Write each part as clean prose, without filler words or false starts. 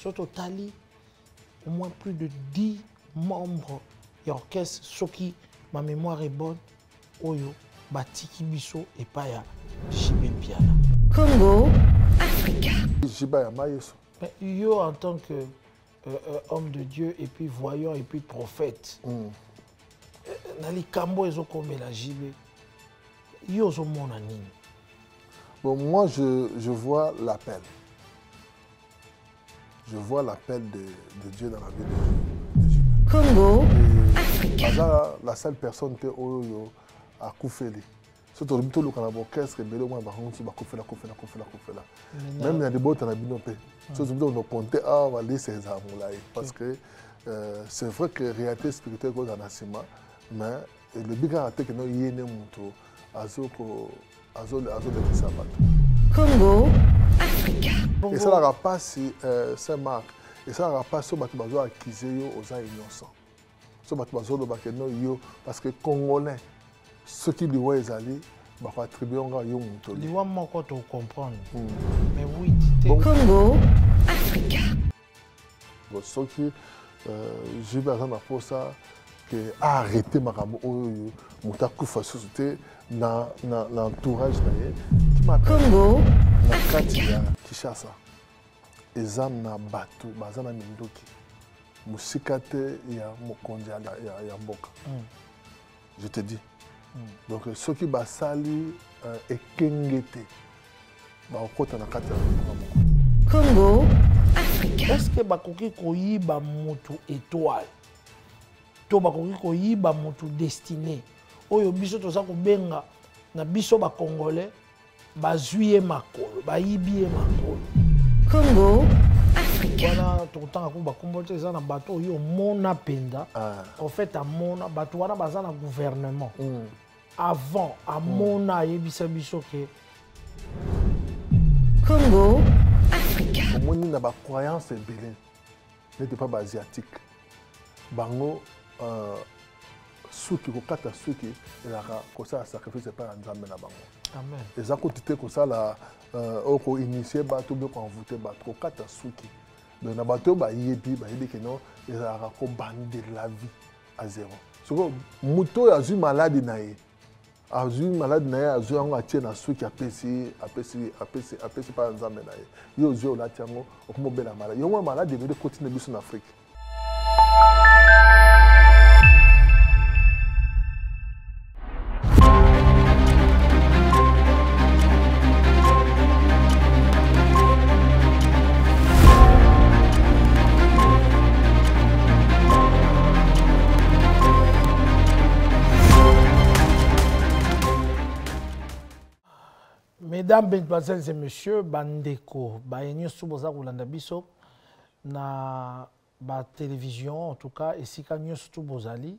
Surtout Tali, au moins plus de 10 membres et orchestre, ce qui, ma mémoire est bonne, Oyo, Batiki Biso et Paya, Jibé Piana. Congo, Africa. Mais yo en tant que homme de Dieu et puis voyant et puis prophète, Nali Kambo ezo comme la Jibé, yo zo mon anime. Bon, moi, je vois l'appel. Je vois l'appel de Dieu dans la vie de Jibé. Congo, Africa. La seule personne qui a Koufeli. Surtout le orchestre, même il y a des bottes à surtout on a ponté à ces amours-là. Parce que c'est vrai que la réalité spirituelle est dans Nassima, mais le big à que nous y est Congo, Africa. Et ça n'aura pas si Saint-Marc, et ça n'aura pas si on va acquiser aux innocents. Parce que Congolais, ceux qui lui voient aller, ils vont attribuer un gars. Ils vont encore te comprendre. Mais oui, Congo, Africa. Ceux qui, j'ai besoin de ça, que arrêter ma ramo, monter koufa société, dans l'entourage qui m'appelle. Congo, Africa. Kishasa. Ezam na bateau, bazana mindoki. Musikate ya mokonzi ya mboka. Je te dis. Donc ceux qui basali ekengete ba okota na kati ya Congo, Africa. Est-ce que bakoki koyiba mutu étoile? To bakoki koyiba mutu destiné. Oyo biso toza ko benga na biso ba congolais bazuye makolo, bayibiye makolo. Congo, Africa. Wana tokotanga ko bakombote eza na bato oyo mona penda. En fait amona bato wana baza na gouvernement. Avant amona yebisa biso ke Congo, Africa. Omoni na ba croyance ebele n'était pas asiatique. Bango suki kokata suki elaka kosala sacrifice par nzambe na bango. Amen. Eza kotite kosala oko initier bato be ko envoûter bato kokata suki. Donc na bato ba yebi que non elaka ko bande la vie à zéro. Soko muto ya zu malade na ye. Azui malade na ye azui yango atie na suki apesi par nzambe na ye. Yo zo la tiango okomobela malade. Yo malade de continue biso en Afrique. Mesdames, mesdemoiselles et messieurs, bandeko, bayenyo suboza kulanda biso na ba télévision en tout cas et si kanyo surtout bozali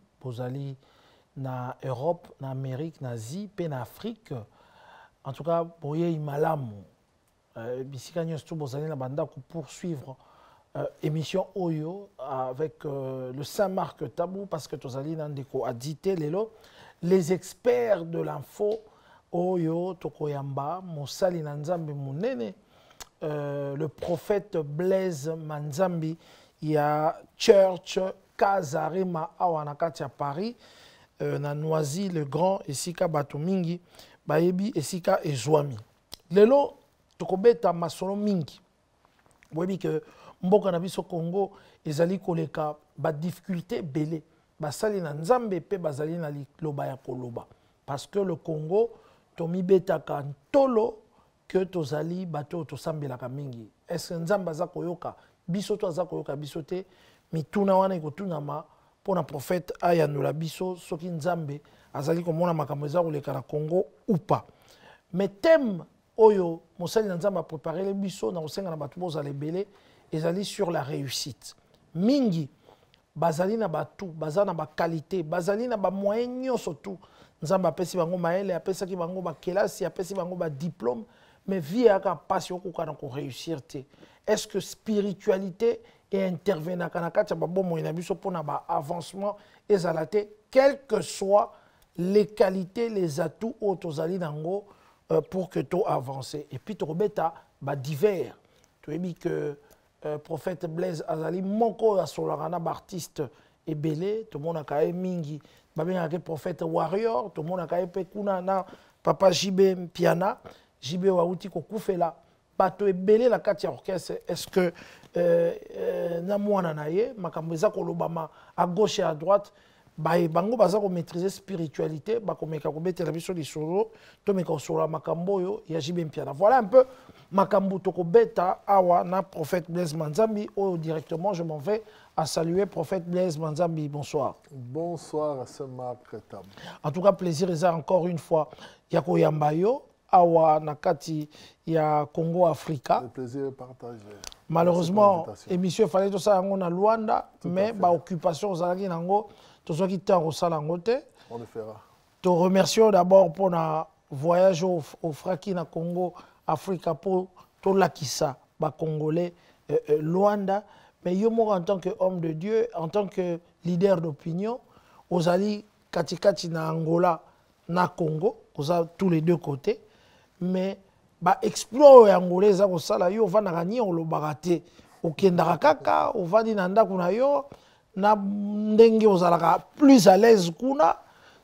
na Europe, na Amérique, na Asie, pe na Afrique. En tout cas, boye imalamu. Bisi kanyo surtout bozali na banda pour poursuivre émission Oyo avec le Saint-Marc Tabou parce que tozali nandeko a dité les experts de l'info. Oyo Tokoyamba, Moussali Nanzambi Mounene, le prophète Blaise Manzambi, il y a Church Kazarema Awanakati à Paris, na Noisy le Grand, Esika Batomingi, Bayebi Esika Ezwami. Lelo Tokobeta Masolo Mingi. Vous voyez que Mboka Nabiso Congo, ezali koleka ba difficulté belé, basali Nanzambe pe bazali na loba ya koloba. Parce que le Congo Tomi betaka ntolo que tozali bato tosambelaka mingi. Est-ce que nzamba za koyoka biso to za koyoka biso te mituna wana ekotunama pona prophète ayanola biso soki nzambe azali komona makambo za koleka na Congo ou pas. Mais thème oyo mosali na nzamba préparer le biso na kosenga na bato bozala ebele ezali sur la réussite. Mingi bazali na batu, bazali na ba qualité, bazali na ba moyens nyonso tout. Nzamba apesi bango maele, apesaki bango ba kelasi, apesi bango ba diplôme, mais vie aka passion koka na ko réussir te. Est-ce que spiritualité et intervenir na kati ba bomo ina biso pona ba avancement ezalate quelles que soient les qualités, les atouts autozali nango pour que to avancer. Et puis to beta ba divers. Tu as dit que prophète Blaise azali moko ya solana artiste ebele to mona kae mingi babenga ke prophète warrior to mona kae pe kuna na papa JB Mpiana JB wauti ko kufela bato ebele la kati ya orchestre est-ce que na mwana na ye makambo eza kolobama à gauche et à droite bango baza ko maîtriser spiritualité bakomeka ko betela biso lisolo to meka sola makambo yo ya JB Mpiana. Voilà un peu makambo to ko beta awa na prophète Blaise Manzambi ou directement je m'en vais à saluer prophète Blaise Manzambi. Bonsoir. Bonsoir à Saint-Marc Tam. En tout cas plaisir eza encore une fois ya ko yamba yo awa na kati ya Congo Africa. Le plaisir est partagé. Malheureusement émission fallait tout ça en Luanda mais ba occupation ozalaki nango to soki temps osala ngote. On le fera. Te remercions d'abord pour notre voyage au Fraki na Congo Africa pour tout lakisa ba Congolais Luanda mais yo en tant qu'homme de Dieu en tant que leader d'opinion ozali katikati na Angola na Congo oza tous les deux côtés mais ba exploit angolais za ko sala yo va na gagner on le baraté okendaka kaka ovandi na ndako na yo na ndenge ozalaka plus à l'aise kuna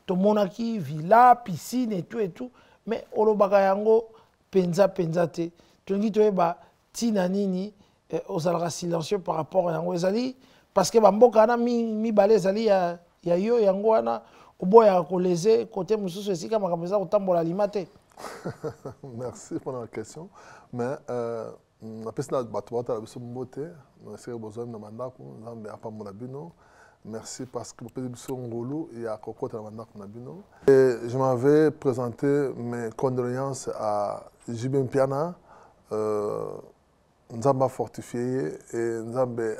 to monaki villa piscine et tout mais olobaka yango penza te tongi toyeba tina nini ozalaka silencieux par rapport à yango ezali parce que bamboka na mi balé ezali ya yo yango wana oboya ko leze côté mususu esika makambo eza kotambola limate. Merci pour la question. Mais la personne a battu la personne beauté, nous avons besoin de mandat, nous avons pas mon abino. Merci parce que le président Ngolo et à Coco de la mandat mon abino. Et je m'avais présenté mes condoléances à JB Mpiana. Nous avons fortifié et nous avons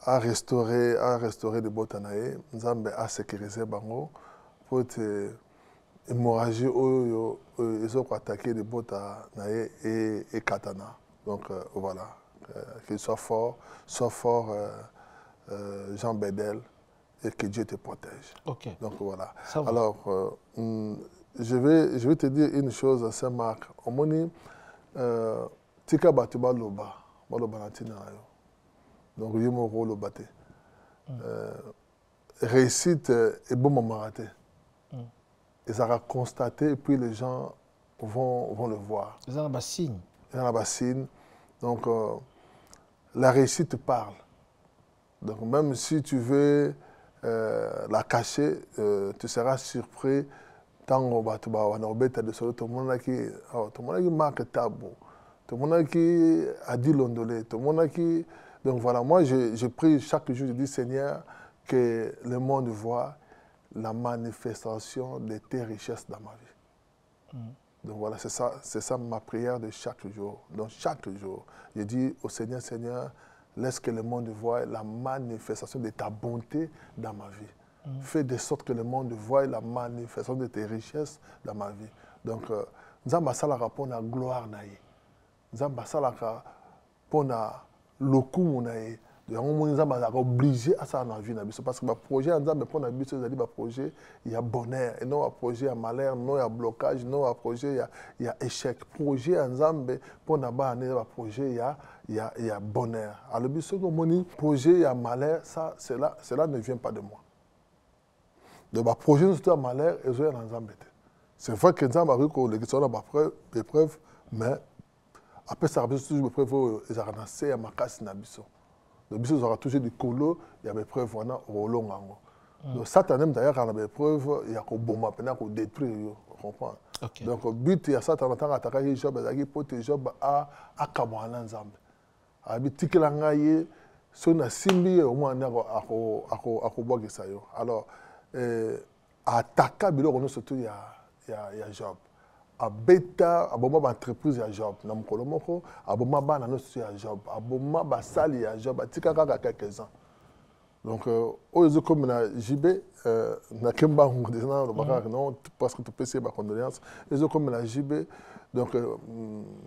à restaurer les botanaïs. Nous avons à sécuriser Bango pour te hémorragie ils ont attaqué les bottes et katana. Donc voilà, qu'il soit fort Jean Bedel et que Dieu te protège. Okay. Donc voilà. Alors je vais te dire une chose à Saint-Marc. Au moni tika batuba loba natina yo. Donc yemo rolo baté. Réussite et bon moment raté. Et ça va constater et puis les gens vont le voir. Ils ont un bassine. Donc la réussite parle. Donc même si tu veux la cacher, tu seras surpris tant que tu vas de solo. Tout le monde qui marque tabou. Tout le monde qui a dit l'ondolé. Tout le monde qui... Donc voilà, moi je prie chaque jour, je dis Seigneur, que le monde voit la manifestation de tes richesses dans ma vie. Donc voilà, c'est ça ma prière de chaque jour. Donc chaque jour, je dis au Seigneur, Seigneur, laisse que le monde voie la manifestation de ta bonté dans ma vie. Fais de sorte que le monde voie la manifestation de tes richesses dans ma vie. Donc, nous avons pour la gloire. Nous avons pour le coup. Donc, nous sommes obligés à ça dans la vie. Parce que le projet, projet, il y a bonheur. Et non un projet, il y a malheur, non il y a blocage, non un projet, il y a échec. Projet, pour un projet, il y a bonheur. Alors, le projet, il y a malheur, cela ne vient pas de moi. Donc, le projet, il y a malheur, et il y a c'est vrai que nous avons des preuves, mais après ça, il y a toujours des preuves, il y a des preuves. Donc, si vous avez touché des colos, il y a des preuves au long. Donc, Satan, d'ailleurs, il y a des preuves, il y a des bombes, il y a des détruire. Donc, le but, il y a Satan, il y a attaqué Job, il y a porté Job à Kamoana Nzambe. Il y a des tikilangaye, si on a simbi, au moins, il y a alors, attaquer, il y a Job. A beta aboma entreprise ya Job na mukolo moko aboma bana no ya Job aboma basali ya Job atika kaka quelques ans donc ozo comme na JB na kemba ngudina lo bakaka non parce que tu peux ba condoléances ozo comme na JB donc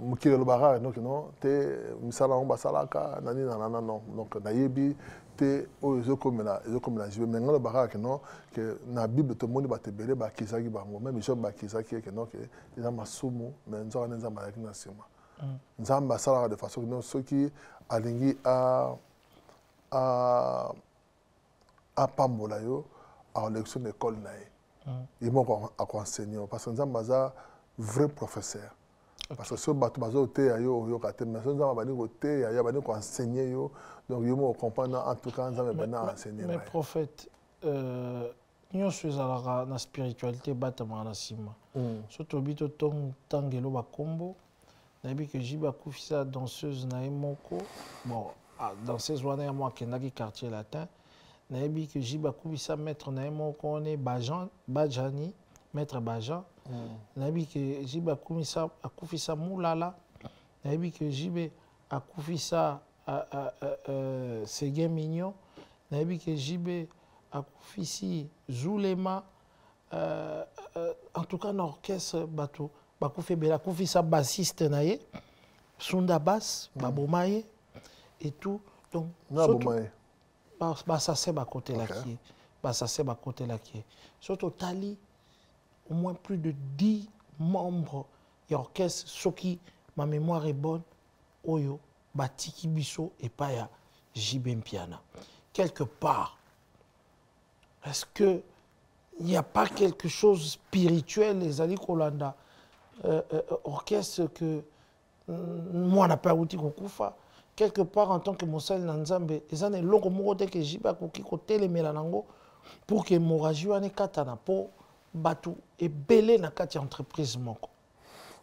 mukile lo bakaka donc non te misala on basalaka nani nanana non donc na yebi te ozo comme na JB mais ngalo bakaka non que na Bible tout le monde ba tebele ba kisaki bango même Job ba kisaki que non que ils ont masumu mais nzo nza malaki na sima nzamba sala de façon non ceux qui alingi a pambola yo à l'élection de l'école il m'a enseigné parce que nous avons un vrai professeur. Parce que si on a un thé, mais si on a un thé, il y a un enseigner. Donc, il faut comprendre en tout cas, nous avons enseigné. Mais prophète, nous sommes dans la spiritualité, surtout que Tangelo Bakombo, que Jiba Koufisa, danseuse Naemoko, bon, danseuse Wana moi qui est quartier latin, que Jiba Koufisa, maître Naemoko, on est Bajani, maître Bajan, que Jiba Koufisa Moulala, que Jiba Koufisa Ségué Mignon, que Jiba Koufisi Zulema, en tout cas, l'orchestre bateau. Bakoufé Bela Koufisa bassiste naye, Sunda Bass, Babomaye et tout. Donc, ça c'est côté là qui est. Ça c'est côté là qui est. Surtout Tali, au moins plus de 10 membres de l'orchestre, ce qui, ma mémoire est bonne, Oyo, Batiki Bisso et Paya, Jibem Piana. Quelque part, est-ce qu'il n'y a pas quelque chose de spirituel, les Ali Kolanda? Orchestre que moi n'a pas outil Koufa quelque part en tant que Moussel Nanzambe et ça n'est longue morote que Jiba Koki côté les mélanango pour que Moraji ane katana po batu et belé na kati entreprise moko.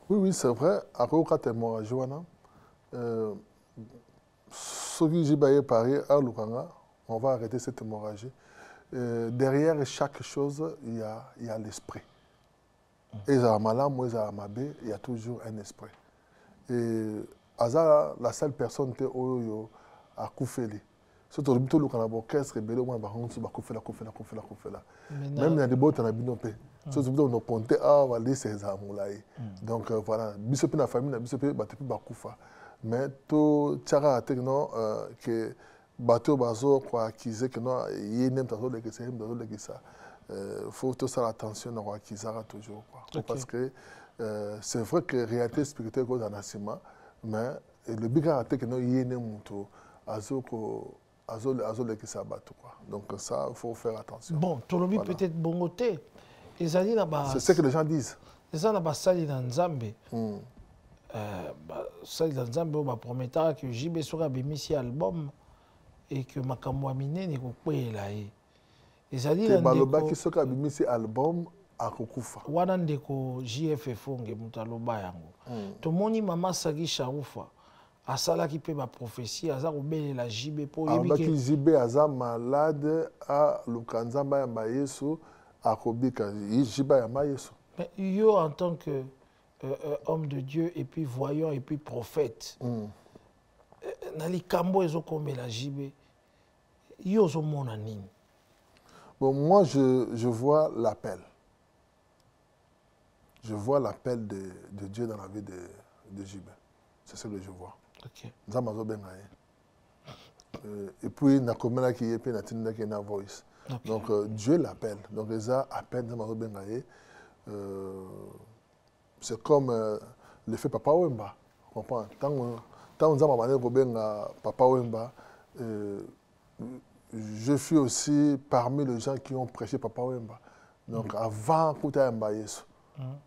Oui c'est vrai à quoi kate Moraji wana celui Jiba est Paris à Lukanga on va arrêter cette hémorragie derrière chaque chose il y a l'esprit. Et il y a toujours un esprit. Et la seule personne qui a Koufeli. Surtout le orchestre, même il y a des bottes en abinopé. Surtout on a ponté à Valais ces amours-là. Donc voilà, Bissop la famille, Bissop Bakoufa. Mais tout Tchara a que bateau bazo quoi qu'ils que non il n'aime pas que c'est ça. Faut tout ça attention à Kizara toujours quoi. Okay. Parce que c'est vrai que la réalité spirituelle est dans l'enseignement, mais le big raté que nous y est muto azo le ça quoi. Donc ça il faut faire attention. Bon, tout le monde peut-être bon côté. C'est ce que les gens disent. Les gens n'ont sali dans Nzambe. Sali dans Nzambe on promettra que JB sera bémissi album et que makambo amine ne ko là. Et balobaki soka bimisi album akokufa. Wana ndeko JFF nge mutaloba yango. Tomoni mama Sagi Sharufa asala ki pe ba prophétie aza kobelela JB po yebi ke JB aza malade a lukanzamba ya Yesu akobika JB ya Yesu. Mais yo en tant que homme de Dieu et puis voyant et puis prophète. Na likambo ezokomela JB. Yo zo mona nini? Bon, moi, je vois l'appel. Je vois l'appel de Dieu dans la vie de Jibé. C'est ce que je vois. Ok. Et puis, il y a combien qui est na voice. Donc, Dieu l'appelle. Donc, les appels c'est comme l'effet Papa Wemba. Comprends? Tant on a Papa Wemba, je suis aussi parmi les gens qui ont prêché Papa Wemba. Donc, avant Kouta Wemba Yesu.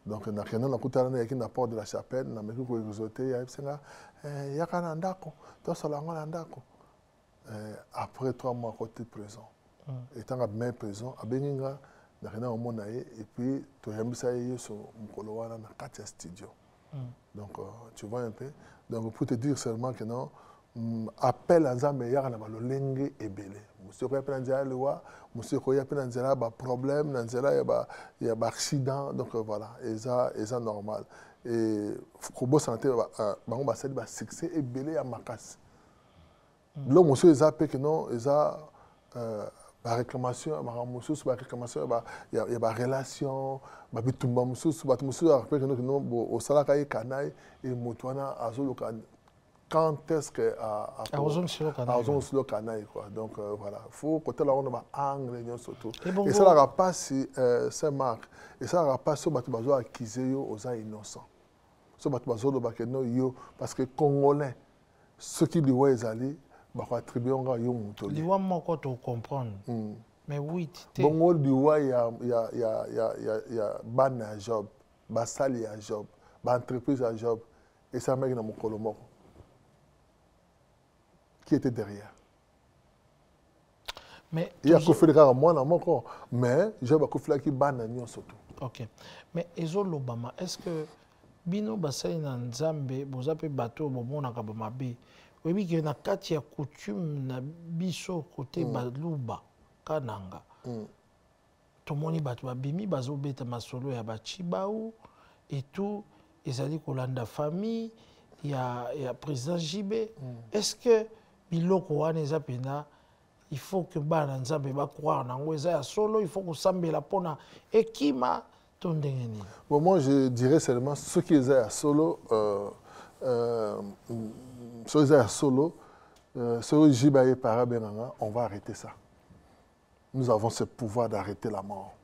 Donc, na Kouta Wemba qui n'a pas de la chapelle, na Meku Kouegozote, il y a un andako, tout ça là, andako. Après 3 mois, côté présent. Et tant que même présent, à Beninga, na Kena Omonae, et puis, tu as mis ça sur Mukolowana, na Katia Studio. Donc, tu vois un peu. Donc, pour te dire seulement que non, appel à Nzambe yaka na balolenge ebele monsieur ko yapena nzela lewa monsieur ko yapena nzela ba problème na nzela ya ba accident donc voilà et ça normal et ko bo santé bango ba sali ba succès ebele ya makasi lo monsieur eza pe que non eza ba réclamation ba monsieur ba réclamation ya ba relation ba bitumba monsieur ba monsieur après que non au salaka e kanai et motwana azoloka. Quand est-ce que sur le canal quoi. Donc voilà, faut côté là on a angle surtout. Et ça n'aura pas si c'est marque et ça n'aura pas sur batu bazo accuser yo aux innocents. So batu bazo do bakeno yo parce que congolais ce qui lui est allé, bah attribuer on a yon mutoli. Liwa moko to comprendre. Mais oui, bon liwa ya ban à job, ba sali à job, ba entreprise à job et ça mec na mokolo moko. Qui était derrière? Mais il y a fait le moi na moko, mais job a fait qui ban na surtout. OK. Mais ezolo Obama, est-ce que bino basali na nzambe bozape bato bomona ka bamabe? Oui, que na kati ya coutume na biso côté baluba kananga. Tomoni bato babimi bazobeta masolo ya bachibau et tout ezali kolanda famille ya président JB. Est-ce que biloko wana eza pena il faut que bana nzambe ba croire nango eza ya solo, il faut que sambela pona ekima tondengeni? Bon, moi je dirais seulement ce qui est à solo ce qui est à solo ce JB est parabenanga, on va arrêter ça. Nous avons ce pouvoir d'arrêter la mort.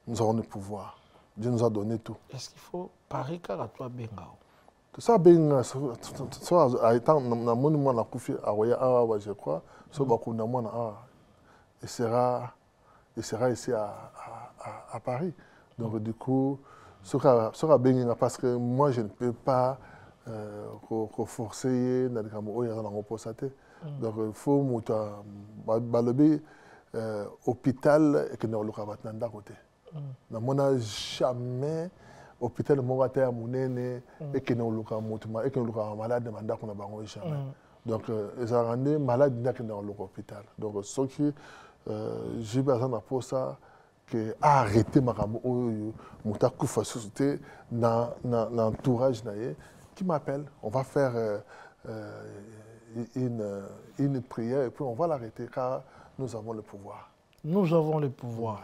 Nous avons le pouvoir. Dieu nous a donné tout. Est-ce qu'il faut parier à toi Bengao? Tout ça, Benga, soit étant dans mon monument, la Koufi, je crois, soit il sera ici à Paris. Donc, du coup, sera Benga, parce que moi, je ne peux pas forcer dans le donc, il faut que l'hôpital et que nous avons côté. Nous n'avons jamais hôpital Morater Mounene et que nous avons malade de mandat qu'on a jamais. Donc, ils ont rendu malade dans l'hôpital. Donc, ce qui j'ai besoin de ça, que arrêter ma société dans l'entourage qui m'appelle. On va faire une prière et puis on va l'arrêter car nous avons le pouvoir. Nous avons le pouvoir.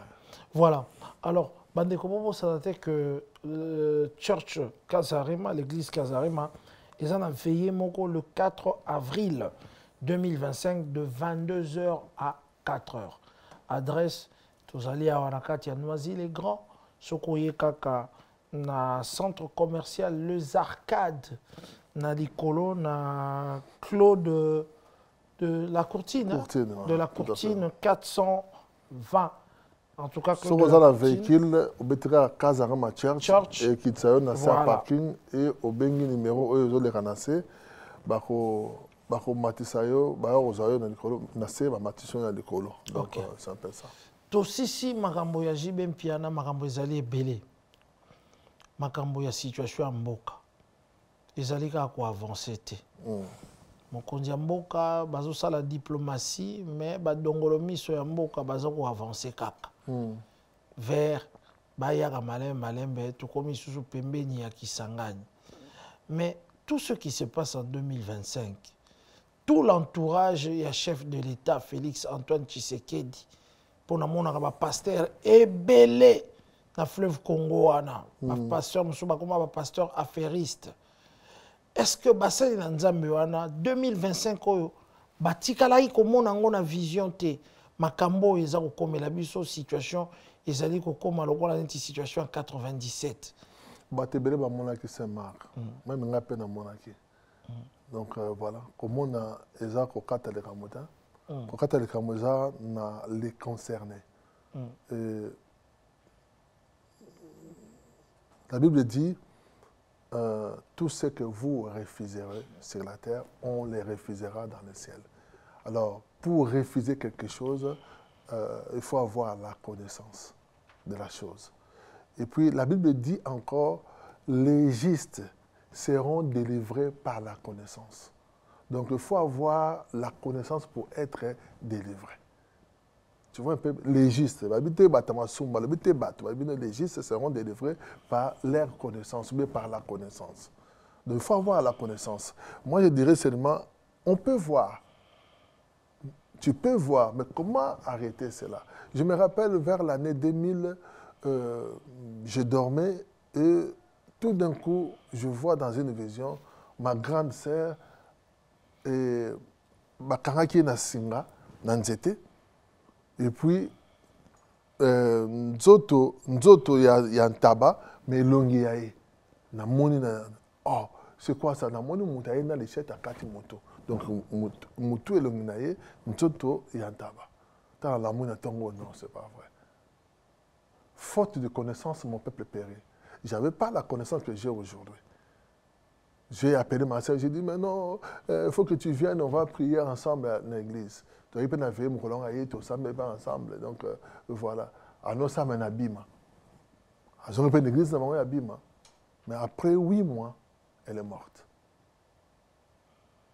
Voilà. Alors, Bandeko Bobo, ça a été que le Church Kazarema, l'église Kazarema, ils en ont veillé le 4 avril 2025 de 22h à 4h. Adresse, tous allés à Wanakati à Noisy-les-Grands, Sokoye Kaka, na centre commercial Les Arcades, na Licolo, na Claude de la Courtine, de la Courtine 420. En tout cas, si vous avez un véhicule, vous mettez à Kazarema Church et qui est dans un parking et au bengi numéro où vous les ranassez, bako matisayo, bako ozayo na Licolo, nassé ba matisson na Licolo. Donc c'est un peu ça. Tosisi makambo ya JB Mpiana, makambo ezali ebele. Makambo ya situation ya mboka. Ezali ka ko avancer te. Mokonzi ya mboka bazosala diplomatie mais badongolo miso ya mboka bazo ko avancer kaka. Vers bayaka malembe tukomi susu pembeni ya Kisangani. Mais tout ce qui se passe en 2025, tout l'entourage et chef de l'État Félix Antoine Tshisekedi pour na mona ba pasteur ebele na fleuve Congo wana, ba pasteur musuba comme ba pasteur affairiste. Est-ce que basali na nzambe wana 2025 oyo batikalaki komona ngo na vision te makambo eza ko komela biso situation ezali ko koma lokola neti situation en 97. Batebele ba monaki Saint-Marc. Même nga pe na monaki. Donc voilà, comme on a eza ko kata le kamota. Ko kata le kamoza na les concernés. La Bible dit tout ce que vous refuserez sur la terre, on les refusera dans le ciel. Alors, pour refuser quelque chose, il faut avoir la connaissance de la chose. Et puis, la Bible dit encore, les justes seront délivrés par la connaissance. Donc, il faut avoir la connaissance pour être délivré. Tu vois un peu, les justes, les justes seront délivrés par leur connaissance, mais par la connaissance. Donc, il faut avoir la connaissance. Moi, je dirais seulement, on peut voir. Tu peux voir, mais comment arrêter cela? Je me rappelle, vers l'année 2000, je dormais et tout d'un coup, je vois dans une vision ma grande sœur et Bakangaki Nasinga, Nanzete. Et puis, Nzoto, il y a un tabac, mais longi yae. Na moni na. Oh, c'est quoi ça? Namoni moutaye na les chètes à 4 motos. Donc, moutou et le minaye, moutoto yantaba. Tant la mouna tango, non, c'est pas vrai. Faute de connaissance, mon peuple périt. Je n'avais pas la connaissance que j'ai aujourd'hui. J'ai appelé ma soeur, j'ai dit, mais non, il faut que tu viennes, on va prier ensemble à l'église. Tu as pas vu mon colon aïe, tout ça, mais pas ensemble. Donc, voilà. Alors, ça m'a abîma. J'ai repris l'église, ça m'a abîma. Mais après 8 mois, elle est morte.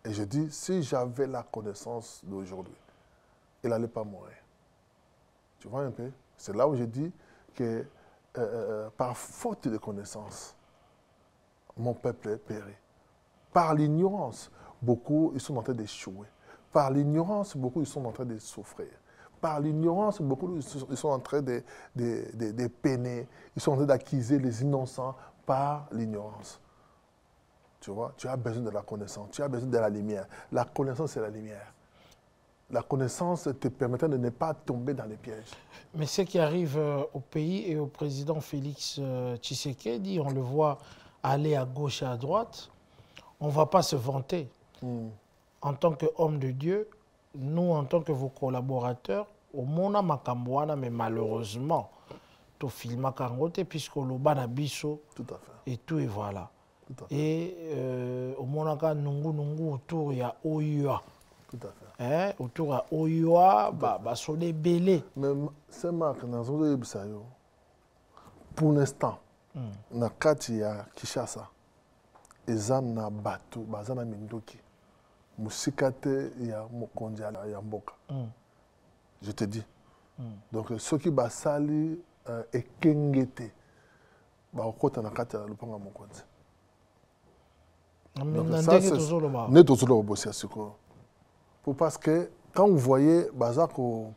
Et je dis, si j'avais la connaissance d'aujourd'hui, elle n'allait pas mourir. Tu vois un peu? C'est là où je dis que par faute de connaissance, mon peuple périt. Par l'ignorance, beaucoup ils sont en train d'échouer. Par l'ignorance, beaucoup ils sont en train de souffrir. Par l'ignorance, beaucoup ils sont en train de peiner. Ils sont en train d'accuser les innocents par l'ignorance. Tu vois, tu as besoin de la connaissance, tu as besoin de la lumière. La connaissance, c'est la lumière. La connaissance te permettant de ne pas tomber dans les pièges. Mais ce qui arrive au pays et au président Félix Tshisekedi, on le voit aller à gauche et à droite, on ne va pas se vanter. En tant qu'homme de Dieu, nous, en tant que vos collaborateurs, au Mona Makambouana, mais malheureusement, tout film à Kangote, puisque le Banabiso, tout à fait. Et tout, et voilà. Tout à fait. Et au Monaka, Nungu, autour, il y a OUA. Tout à fait. Autour à OUA, sont des belés. Mais c'est marqué dans le pour l'instant, na kati ya Kinshasa, eza na bato, baza na mindoki. Musikate ya mokonzi ya mboka. Je te dis. Donc, ceux qui basali ekengete, bakota na kati ya lupango mokonzi. Donc ça, c'est parce que quand vous voyez bazako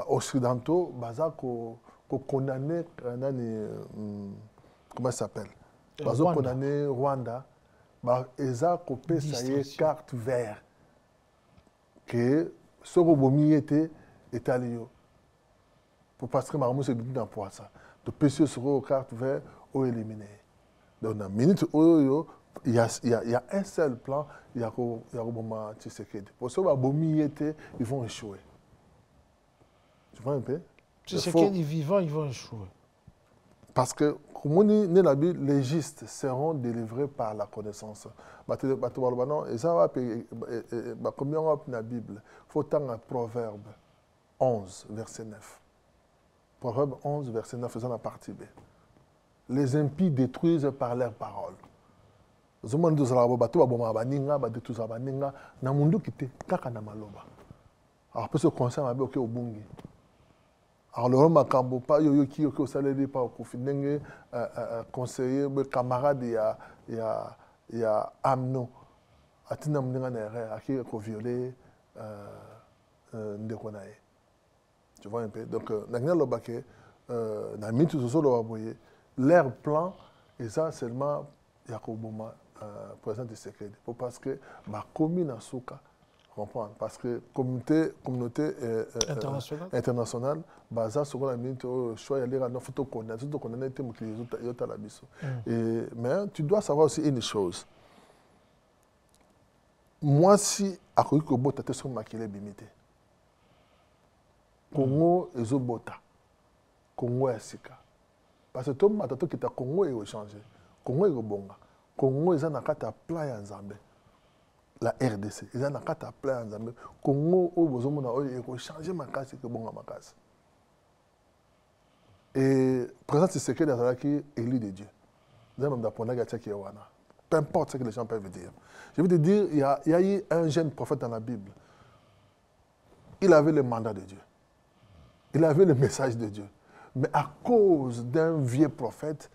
occidentaux, bazako condamné comment ça s'appelle? Bazako condamné Rwanda, eza copé ça y est carte verte que ce bomi était italien. Pour parce que Maramou c'est bien dans pour ça. De PC sur carte verte ou éliminé. Dans la minute où il y a un seul plan, il y a Obama Tshisekedi. Pour ce que ils vont échouer. Tu vois un peu? Tshisekedi vivant, ils vont échouer. Parce que, comme on dit dans la Bible, les justes seront délivrés par la connaissance. Et ça va combien on a dans la Bible? Il faut attendre un Proverbe 11, verset 9. Proverbe 11, verset 9, faisant la partie B. Les impies détruisent par leurs paroles. Les hommes qui ont été détruits na mundu kite kaka na maloba. Alors peut se conseil mabe ok obungi. Alors le makambo pas yo ki ok osaleli pa okufindenge conseiller be camarade ya amno atina mninga na erreur aki ko violer ndeko nae. Tu vois un peu? Donc na loba ke na mitu so lo baboye leur plan, et ça seulement Yakoboma, président de Tshisekedi. Parce que ma commune à Souka, comprendre. Parce que communauté internationale, baza sur la minute choix aller à notre photo connaître, surtout qu'on a été mais tu dois savoir aussi une chose. Moi, si à côté que bota te sont maquillés bimité, Congo et Zobota, Congo et Sika. Parce que tout le monde qui est Congo est changé. Congo est bonga. Congo est en train plan en Zambie. La RDC est en train plan en Zambie. Congo est changé ma casse que bonga ma casse. Et présent c'est ce que dans qui élu de Dieu. Peu importe ce que les gens peuvent dire. Je veux te dire, il y a eu un jeune prophète dans la Bible. Il avait le mandat de Dieu. Il avait le message de Dieu. Mais à cause d'un vieux prophète,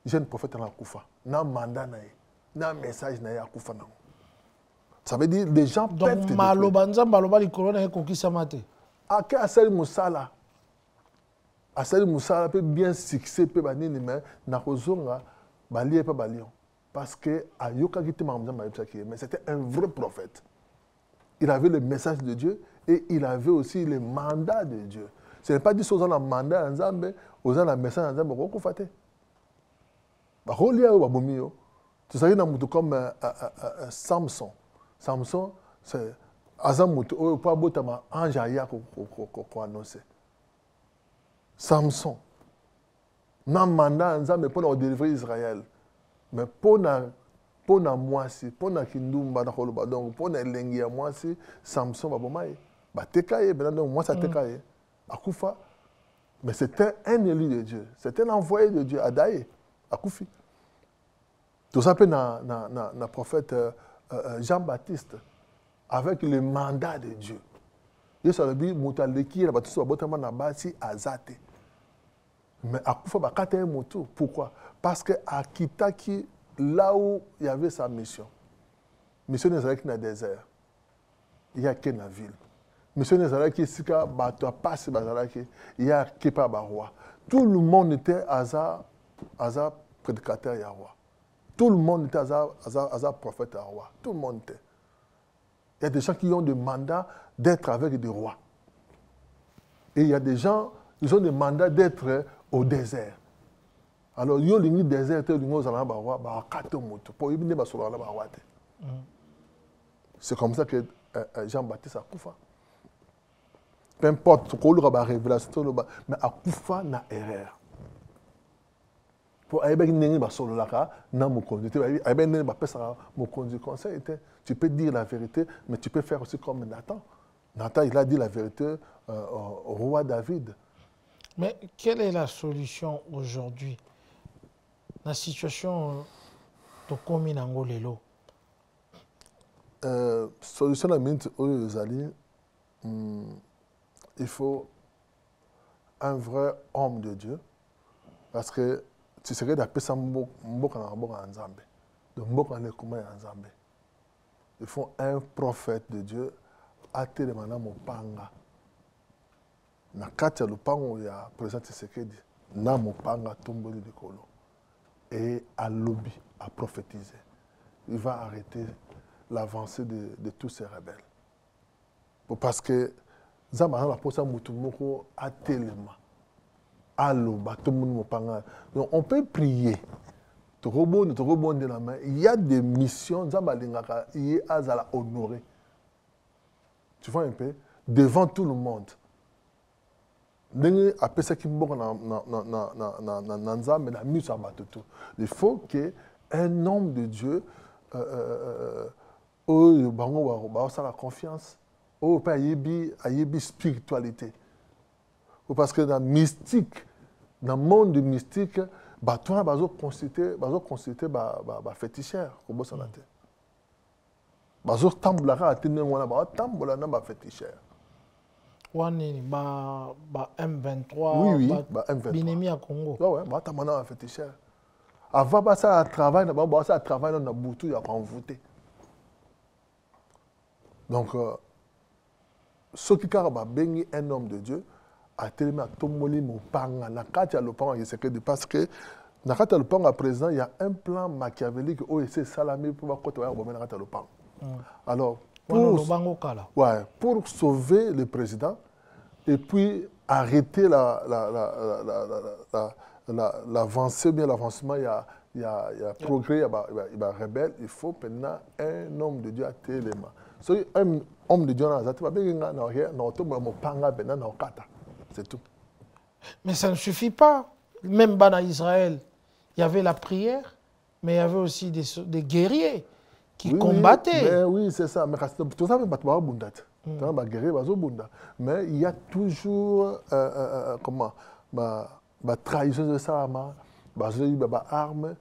jeune prophète en a koufa. N'a mandat n'a message n'a ya koufa na. Ça veut dire les gens peuvent te détruire. Donc maloba likolo na koki samate. Ake Asali Moussala. Asali Moussala peut bien succès peut banini mais na kozonga balié pas balion parce que ayoka kiti mamza mais c'était un vrai prophète. Il avait le message de Dieu et il avait aussi le mandat de Dieu. Ce n'est pas dit aux gens le mandat en Zambie, aux gens le message en Zambie, bakolia oyo babomi yo tozalaki na moto comme Samson. Samson c'est aza moto oyo mpo abotama ange aya koannonce. Samson na mandat nzambe mpona kodélivre Israël, mais mpona mwasi mpona kindumba na koloba donc mpona elengi ya mwasi Samson baboma ye bateka ye maintenant donc mwasi ateka ye akufa, mais c'était un élu de Dieu, c'était un envoyé de Dieu adaye akufi. Tout ça peut na prophète Jean-Baptiste avec le mandat de Dieu. Yesu alobi moto aleki na bato so babotama na basi azate. Mais akufa bakata ye moto. Pourquoi? Parce que akitaki là où il y avait sa mission. Mission nezalaki na désert. Il y a que na ville. Mission nezalaki sika bato passe bazalaki, il y a que pas ba roi. Tout le monde était aza prédicateur ya roi. Tout le monde était aza prophète à roi. Tout le monde était. Il y a des gens qui ont des mandats d'être avec des rois. Et il y a des gens, ils ont des mandats d'être au désert. Alors, ils ont le désert, c'est comme ça que Jean-Baptiste a Koufa. Peu importe ce qu'on a révélation, mais a Koufa n'a erreur. Pour mon conseil était, tu peux dire la vérité, mais tu peux faire aussi comme Nathan. Nathan, il a dit la vérité au roi David. Mais quelle est la solution aujourd'hui? La situation de commune Angolelo. Solution à minute il faut un vrai homme de Dieu, parce que tu serais d'appeler ça mboka en Zambé. Donc mboka ne comment en Zambé. Il faut un prophète de Dieu à télémana mopanga. Na katia lupango ya président Tshisekedi na mopanga tomboli de kolo et à lobby à prophétiser. Il va arrêter l'avancée de tous ces rebelles. Parce que Zambana la posa mutumoko à téléma. Donc on peut prier. Il y a des missions, il y a honoré. Tu vois un peu? Devant tout le monde. Il faut qu'un homme de Dieu ait la confiance, ait la spiritualité. Parce que dans le mystique, dans le monde mystique, bah toi bazo constituer féticheur comme ça naté. Bazo tamblara atene wana ba tambola na ba féticheur. Wani ba M23 oui ba M23. Binemi à Congo. Ouais ba tamana ba féticheur. Avant ba ça travail na ba ça travail na butu ya envoûté. Donc ce qui caraba bengi un homme de Dieu a tellement tombé mon panga na katia le panga il secret parce que na katia le panga président il y a un plan machiavélique où c'est salamé pour va côté au na katia le panga. Alors pour sauver le président et puis arrêter l'avancée bien l'avancement il y a progrès il y a rebelle, il faut maintenant un homme de Dieu à téléma. So un homme de Dieu na zati ba benga na otomba mo panga bena na okata. C'est tout. Mais ça ne suffit pas. Même dans Israël, il y avait la prière, mais il y avait aussi des guerriers qui combattaient. Oui, c'est ça. Mais tout ça, mais il y a toujours trahison de ça, armes,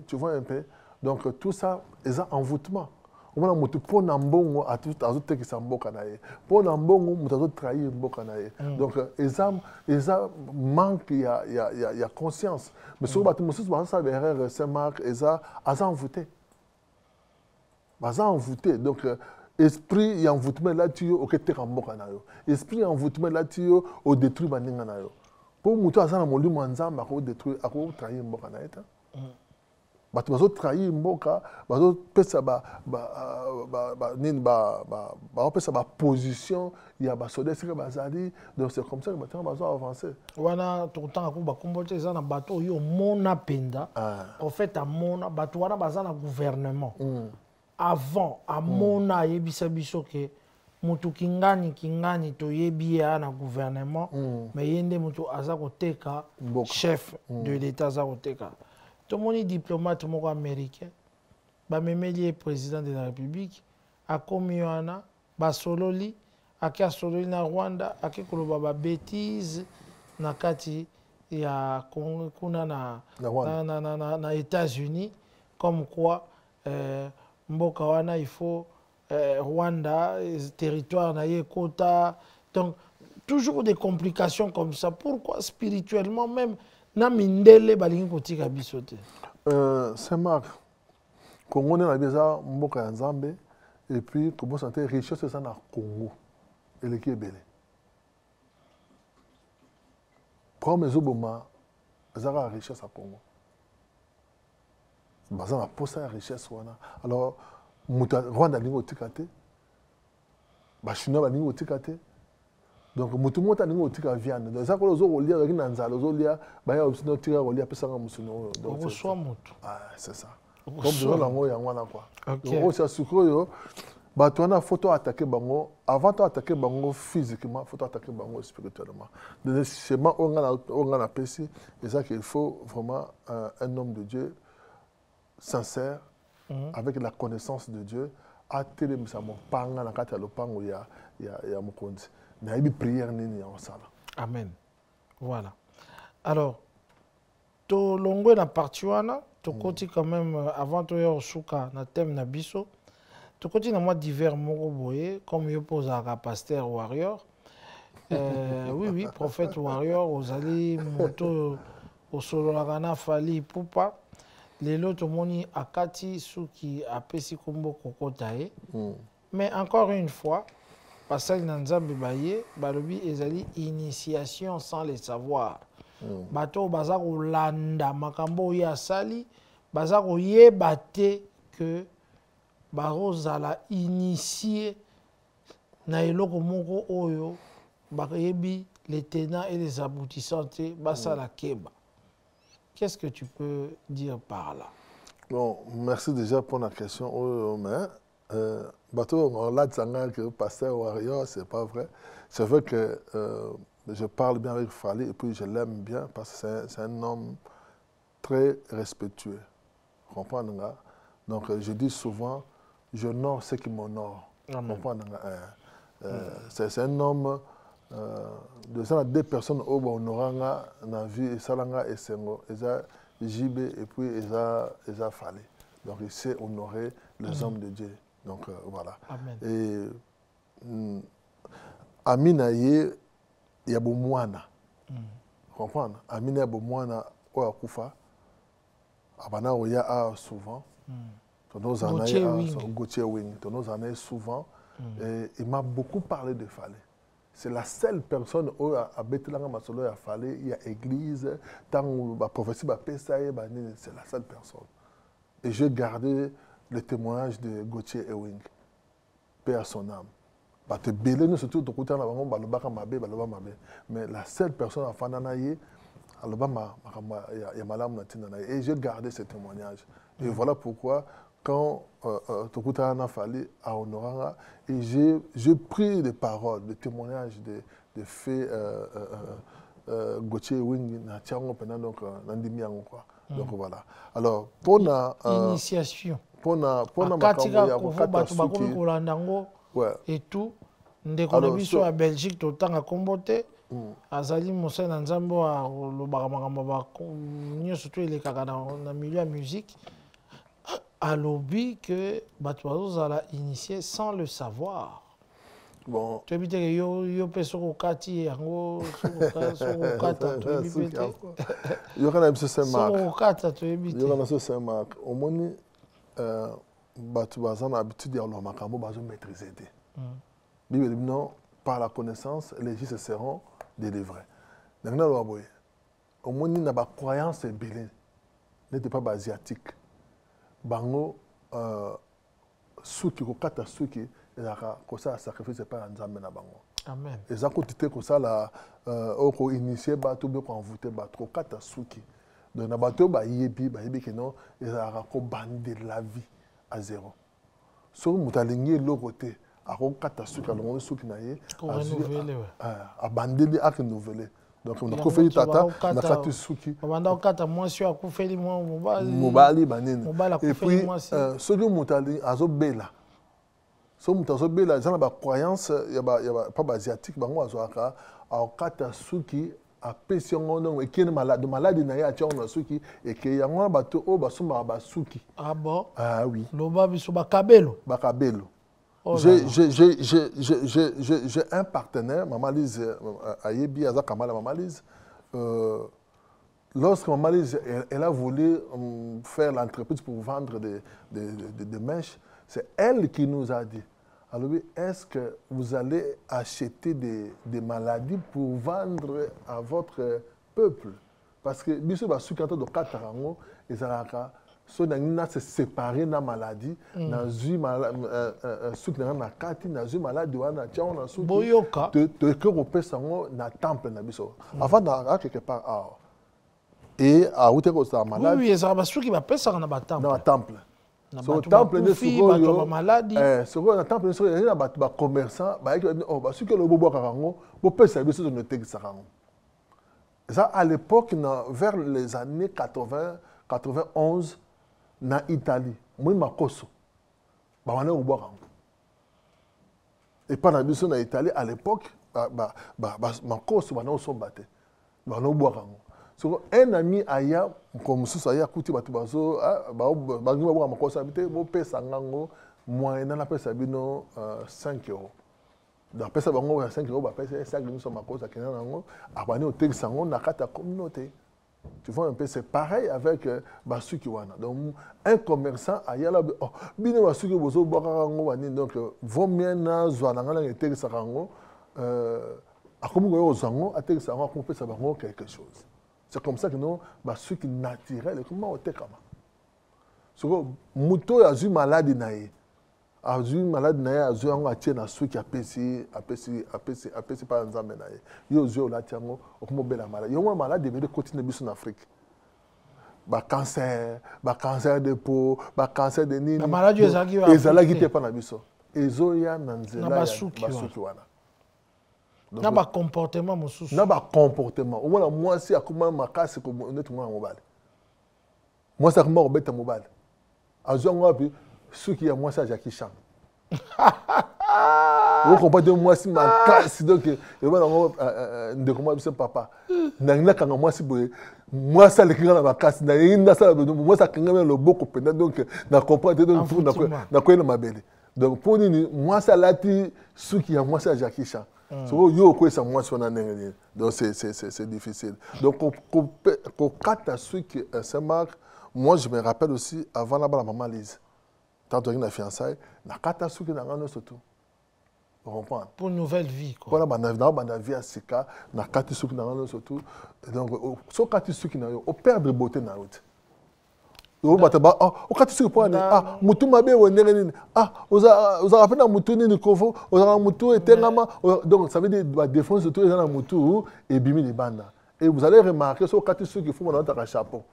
tu vois un peu. Donc tout ça, c'est un envoûtement. On a mutu pour nambongo à tout qui s'emboca nae. Pour nambongo mutu trahir mboka nae. Donc eza manque il y a conscience. Mais sur batu musu ça derrière Saint-Marc eza envoûté. Baza envoûté. Donc esprit y envoûtement là tu au que te mboka nayo. Esprit envoûtement là tu au détruire baninga nayo. Pour mutu asa na molimo nzamba ko détruire ko trahir mboka nae ta. bato bazotrahir mboka bazopesa baopesa baposition ya basoda esika bazali. Donc c'est comme ça que bato bazo avancer wana tokotanga ko bakombo te eza na bato oyo mona penda prophète amona bato wana baza na gouvernement avant amona ayebisa biso ke mutu kingani toyebi ya na gouvernement mais yende mutu aza koteka chef de l'état aza koteka. Tomoni diplomate moko américain bamemeli président de la république akomi wana basololi ake asololi na Rwanda ake koloba ba bêtise na kati ya kuna na États-Unis comme quoi mboka wana il faut Rwanda territoire na ye kota. Donc toujours des complications comme ça. Pourquoi spirituellement même na mindele balingi kotika biso te? C'est Marc Congo na biza mboka ya Nzambe et puis comment santé richesse ça na Congo et le Kébélé. Comme ezoboma zara richesse à Congo. Baza na posa richesse wana. Alors muta Rwanda lingo tikate. Ba Chinois balingo tikate. Donc mutu mota lingo tika viande. Donc ça ko zo kolia avec nanzalo zo lia ba ya obsino tika kolia pesa nga musuno. Donc on reçoit mutu. Ah c'est ça. Comme besoin lango ya ngwana quoi. Donc ça sukoyo ba to na photo attaquer bango avant de attaquer bango physiquement, faut attaquer bango spirituellement. Donc c'est ma on a pesi et ça qu'il faut vraiment un homme de Dieu sincère avec la connaissance de Dieu a télé mon panga na kata lo pango ya mokonzi. Na ibi prière nini ya osala. Amen. Voilà. Alors to longwe na parti wana to koti quand même avant to yo suka na thème na biso to koti na moi divers moko boye comme yo posaka pasteur warrior oui prophète warrior ozali moto osololaka na fali pupa lelo tomoni akati suki apesi kombo kokota ye mais encore une fois pasali na Nzambe baye balobi ezali initiation sans le savoir. Bato baza kolanda makambo ya asali baza koyeba te que bazala initié na eloko moko oyo bayebi les tenants et les aboutissants te basala keba. Qu'est-ce que tu peux dire par là? Bon, merci déjà pour la question. Mais bateau, on l'a dit que pasteur warrior, c'est pas vrai. C'est vrai que je parle bien avec Fali et puis je l'aime bien parce que c'est un homme très respectueux. Comprenez? Donc je dis souvent, j'honore ceux qui m'honorent. Comprenez? C'est un homme de ça, deux personnes au honoranga dans la vie et salanga et sengo, JB et puis Eza Fali. Donc il sait honorer les hommes de Dieu. Donc voilà. Amen. Et Aminaye Yabomwana. Comprendre? Amina Yabomwana Oakufa. Abana Oya souvent. Gauthier Wing. Nos années souvent. Et il m'a beaucoup parlé de Fali. C'est la seule personne qui a Betelanga Masolo a Fali, il y a église, tant la prophétie c'est la seule personne. Et j'ai gardé le témoignage de Gauthier Ewing, paix à son âme. Mais la seule personne à Fananaye, et j'ai gardé ce témoignage. Et voilà pourquoi, quand Tokutana Fali à Honoranga, et j'ai pris des paroles, des témoignages de faits Gauthier Ewing, donc donc voilà. Alors, pour la initiation. Pour la et tout, ndeko na biso à Belgique tout temps à comboter. Azali Moussa na Nzambo a lo bakamamba ba surtout les kaka na milieu de musique. À lobby que Batouazos a initié sans le savoir. Bon. Tu as dit que yo peso ko kati yango so kata to ebite. Yo kana biso c'est marque. So kata to ebite. Yo kana so c'est marque. Au moni Batouazan a l'habitude de makambo bazo maîtriser. Bible dit non, par la connaissance les justes seront délivrés. Au moni na ba croyance belé n'était pas asiatique. bango suki kokata suki ezaka kosala sacrifice epai ya nzambe na bango. Amen. Eza kuti te kosala oko initier bato be konvoute bato kokata suki. Donc na bato bayebi ke non ezalaka kobande la vie à zéro. So moto alingi eloko te akokata suki alongoli suki na ye abandeli arenouvelé. Donc on a kofeli tata na kati suki banda okata mwasi akufeli mobali banene. Et puis soki moto alingi azobela so moto azobela eza na bacroyance ya pa baasiatique bango azwaka akokata suki apesi yango ndongo ekende maladi na ye atia yango na suki eke yango na bato oyo basombaka basuki. Ah bon? Ah oui. Loba biso bakabelo. Bakabelo. Oh j'ai un partenaire, Maman Lise Ayebi Aza Kamala Maman Lise. Lorsque Maman Lise elle a voulu faire l'entreprise pour vendre des mèches, c'est elle qui nous a dit, alors oui, est-ce que vous allez acheter des maladies pour vendre à votre peuple? Parce que biso ba sukanto do katarango ezalaka so na se séparer na maladie na zui suki na kati na zui maladie wana tia na suki boyoka te que repesa ngo na temple na biso avant na quelque part et a outé ko sa maladie oui ezala basuki bapesa na ba temple na temple so temple ne sikoyo maladie sikoyo na temple so na ba commerçant ba basuki lo bobo karango bo pesa biso no tekisa kango ça à l'époque vers les années 91 na Italie, moi makoso, bawana ubwaka. Et pas na biso na Italie à l'époque, makoso bana osombate, bana ubwaka. So un ami aya comme ça aya kuti batu bazo bangi babwa makoso habité bo pesa ngango moyen na pesa bino 5 €. Donc pesa bango 5 €, ba pesa 5 € makoso kena nango, abani o tekisa ngo na kata communauté. Tu vois un peu, c'est pareil avec Basuki Wana. Donc, un commerçant, il y a là, bien Basuki Bozo, donc, vaut mieux na Zwananga et Tegisarango, à comme vous zango, à Tegisarango, qu'on peut savoir quelque chose. C'est comme ça que nous, Basuki naturel, comment on tekama. So, Mouto a eu maladie naïe. A eu maladie naïe, a eu un atien à ceux qui apprécient par exemple naïe. Yo eu la tiango, au comment belle maladie. Yo un malade de continuer en Afrique. Cancer de peau, cancer de nini. La maladie ezalaki te pa na biso. Ezoya na nzela basuki wana. Na ba comportement mosusu. Na ba comportement. Au moins moi si akoma makasi ko netu mwa mobile. Moi ça comment obeta mobile. Azongo abi suki ya moi ça Jackie Chan. Vous comprenez moi si makasi donc et voilà de comment c'est papa. Na kanga moi si boye moi ça le kinga na makasi na inda ça moi ça kinga le beaucoup pendant donc na comprendre donc na ko na mabele. Donc pour ni moi ça lati suki ya moi ça Jackie Chan. So yo ko ça moi sur na nengeli. Donc c'est difficile. Donc ko kata suki c'est marque. Moi je me rappelle aussi avant la maman Lise. Tant que na fiançailles, na kata suki na ngano surtout. Pour une nouvelle vie quoi. Pour la vie à Sika, na kata suki na ngano surtout. Donc so kata suki na yo, o perdre beauté na route. O bataba o kata suki pour mutu mabe wonere nini. Oza rappelle na mutu nini kofo, oza mutu etengama. Donc ça veut dire la défense surtout les na mutu et bimi les banda. Et vous allez remarquer so kata suki faut mon un chapeau.